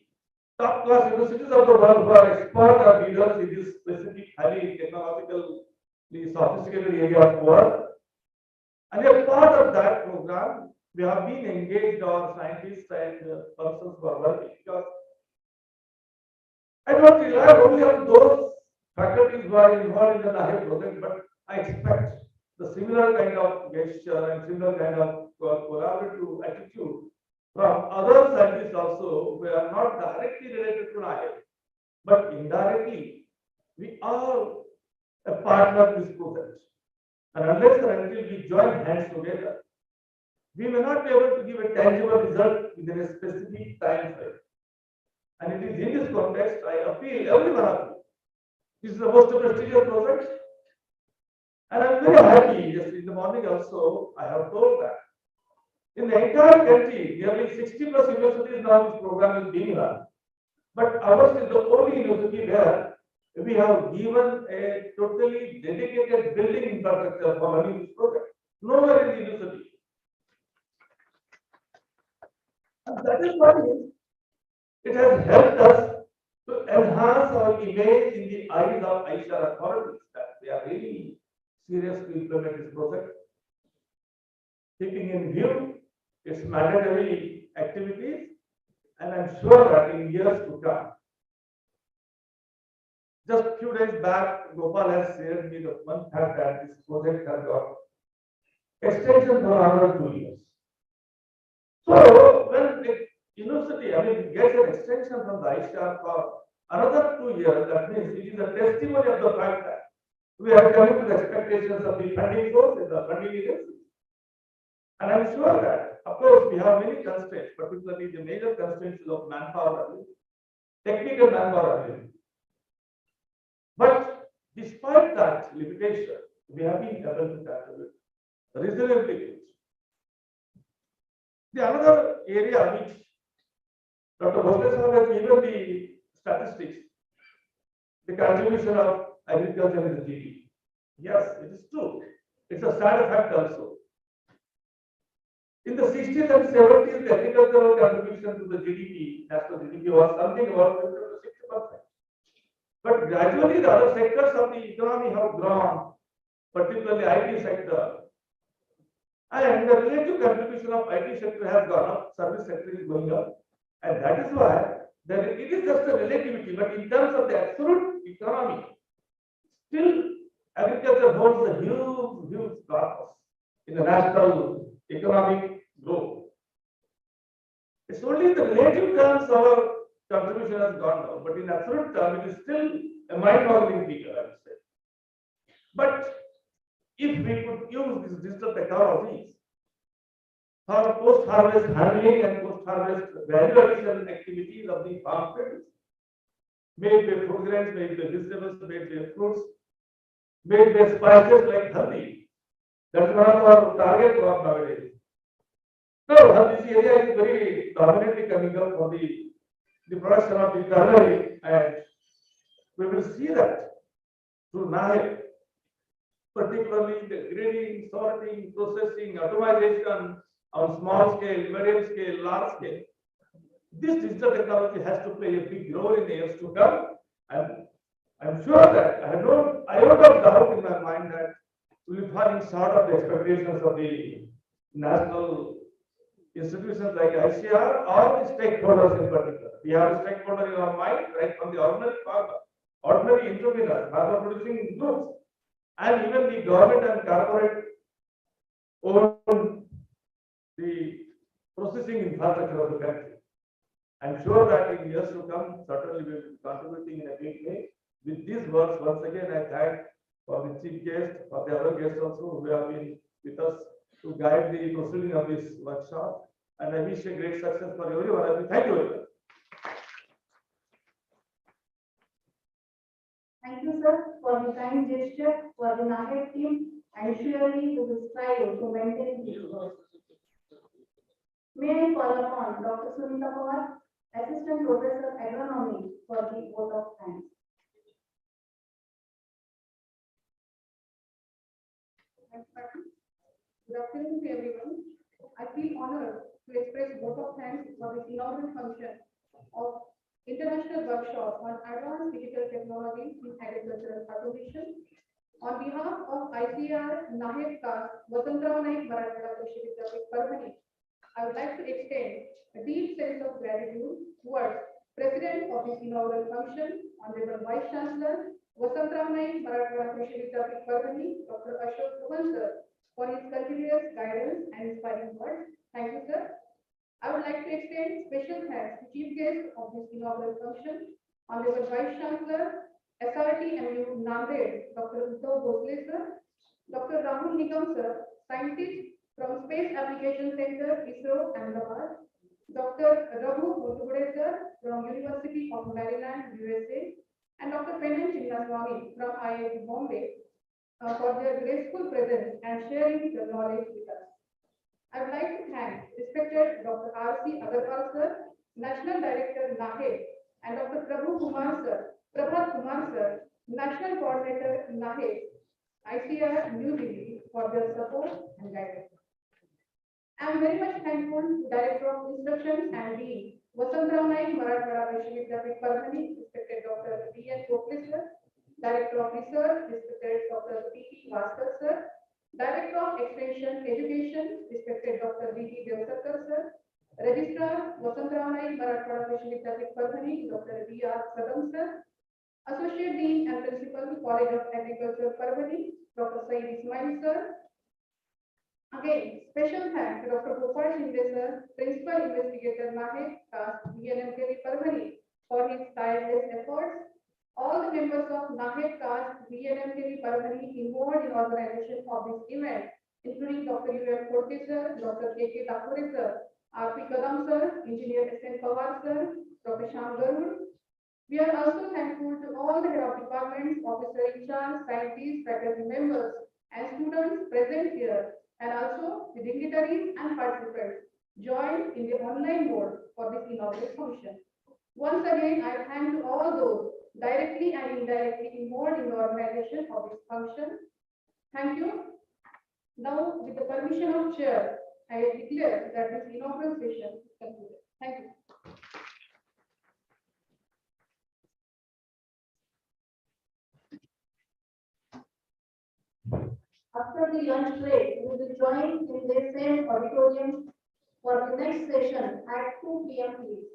top class universities of the world who are expert or leaders in this specific highly technologically sophisticated area of work. And as part of that program, we have been engaged our scientists and persons who are working, because I don't rely only on those faculties who are involved in the NAHEP project, but I expect the similar kind of gesture and similar kind of collaborative attitude from other scientists also who are not directly related to NAHEP, but indirectly we are a partner of this project. And unless and until we join hands together, we may not be able to give a tangible result within a specific time frame. And it is in this context I appeal every one of you. This is the most prestigious project. And I'm very happy, just in the morning also, I have told that in the entire country, nearly 60 plus universities now this program is being run. But ours is the only university where we have given a totally dedicated building infrastructure for running this project. Nowhere in the university. And that is why it has helped us to enhance our image in the eyes of Aisha authorities, that they are really serious to implement this project, keeping in view its mandatory activities, and I'm sure that in years to come. Just a few days back, Gopal has shared me the one fact that this project has got extension for another 2 years. So when the university, gets an extension from the ICAR for another 2 years, that means it is a testimony of the fact that we are coming to the expectations of the funding source in the funding agency. And I'm sure that, of course, we have many constraints, particularly the major constraints of manpower availability, technical manpower availability. But despite that limitation, we have been able to tackle it reasonably good. The another area which Dr. Bhosle has given the statistics, the contribution of agriculture in the GDP. Yes, it is true. It's a sad fact also. In the 60s and 70s, the agricultural contribution to the GDP, national GDP, was something about 50 to 60%. But gradually, the other sectors of the economy have grown, particularly IT sector. And the relative contribution of IT sector has gone up, service sector is going up. And that is why it is just a relativity, but in terms of the absolute economy, still agriculture holds a huge corpus in the national economic growth. It's only in the relative terms our contribution has gone down, but in absolute terms, it is still a mind-boggling figure, I would say. But if we could use these digital technologies for post-harvest handling and post-harvest value addition activities of the farm produce, made by food grains, made by vegetables, made by fruits, made by spices like haldi. That's one of our target crop nowadays. So this area is very dominantly coming up for the production of the turmeric, and we will see that through NAHEP, particularly the grading, sorting, processing, automation on small scale, medium scale, large scale. This digital technology has to play a big role in the years to come, and I'm sure that I don't have doubt in my mind that we will be falling short of the expectations of the national institutions like ICR or the stakeholders in particular. We have a stakeholder in our mind, right from the ordinary farmer, ordinary entrepreneur, farmer producing goods, and even the government and corporate own the processing infrastructure of the country. I'm sure that in years to come, certainly we will be contributing in a big way. With these words, once again, I thank for the chief guest, for the other guests also who have been with us to guide the proceeding of this workshop. And I wish a great success for everyone. Thank you very much. Thank you, sir, for the kind gesture for the NAHEP team, and surely we will strive to maintain this work. May I call upon Dr. Sunita Pawar, Assistant Professor Agronomy, for the vote of thanks. Good afternoon to everyone. I feel honored to express vote of thanks for this inaugural function of International Workshop on Advanced Digital Technology in Agricultural Automation. On behalf of ICR, NAHEP, CAAST, Vasantrao Naik Marathwada Krishi Vidyapit Parvani, I would like to extend a deep sense of gratitude towards President of this inaugural function, Honorable Vice Chancellor, Vasantrao Naik Marathwada Krishi Vidyapit Parvani, Dr. Ashok Kuman sir, for his continuous guidance and inspiring words. Thank you, sir. I would like to extend special thanks to chief guest of this inaugural function, Honorable Vice Chancellor, SRTMU Nanded, Dr. Uddhav Bhosle sir, Dr. Rahul Nigam sir, scientist from Space Application Center, ISRO, Ahmedabad, Dr. Raghu Muthugude sir from University of Maryland, USA, and Dr. Penan Chinnaswamy from IIT Bombay for their graceful presence and sharing their knowledge with us. I would like to thank respected Dr. R.C. Agarwal sir, National Director NAHEP, and Dr. Prabhat Kumar sir, National Coordinator NAHEP, ICR New Delhi, for their support and guidance. I am very much thankful to Director of Instruction and Dean, Vasantrao Naik Marathwada Krishi Vidyapit Parvani, respected Dr. D.N. Bhosle sir, Director of Research, respected Dr. Dr. P.P. Vaskar, sir. Director of Extension Education, respected Dr. V.T. Devsarkar, sir. Registrar, Vasantrao Naik, Marathwada Krishna Vidyapith, Parbhani, Dr. B.R. Sadam, sir. Associate Dean and Principal, College of Agriculture, Parbhani, Dr. Saeed Ismail, sir. Again, special thanks to Dr. Gopal Shinde, sir, Principal Investigator NAHEP, CAAST, VNMKV, Parbhani, for his tireless efforts. All the members of NAHEP, CAAST, VNMKV, Parbhani involved in organization of this event, including Dr. U.M. Korte, sir, Dr. K.K. Thakore, sir, R.P. Kadam, sir, Engineer S.N. Pawar, sir, Dr. Shyam Garud. We are also thankful to all the head of departments, officer in charge, scientists, faculty members, and students present here, and also the dignitaries and participants joined in the online mode for this inaugural function. Once again, I thank to all those directly and indirectly involved in the organization of this function. Thank you. Now, with the permission of Chair, I declare that this inaugural session is concluded. Thank you. After the lunch break, we will join in the same auditorium for the next session at 2 p.m. please.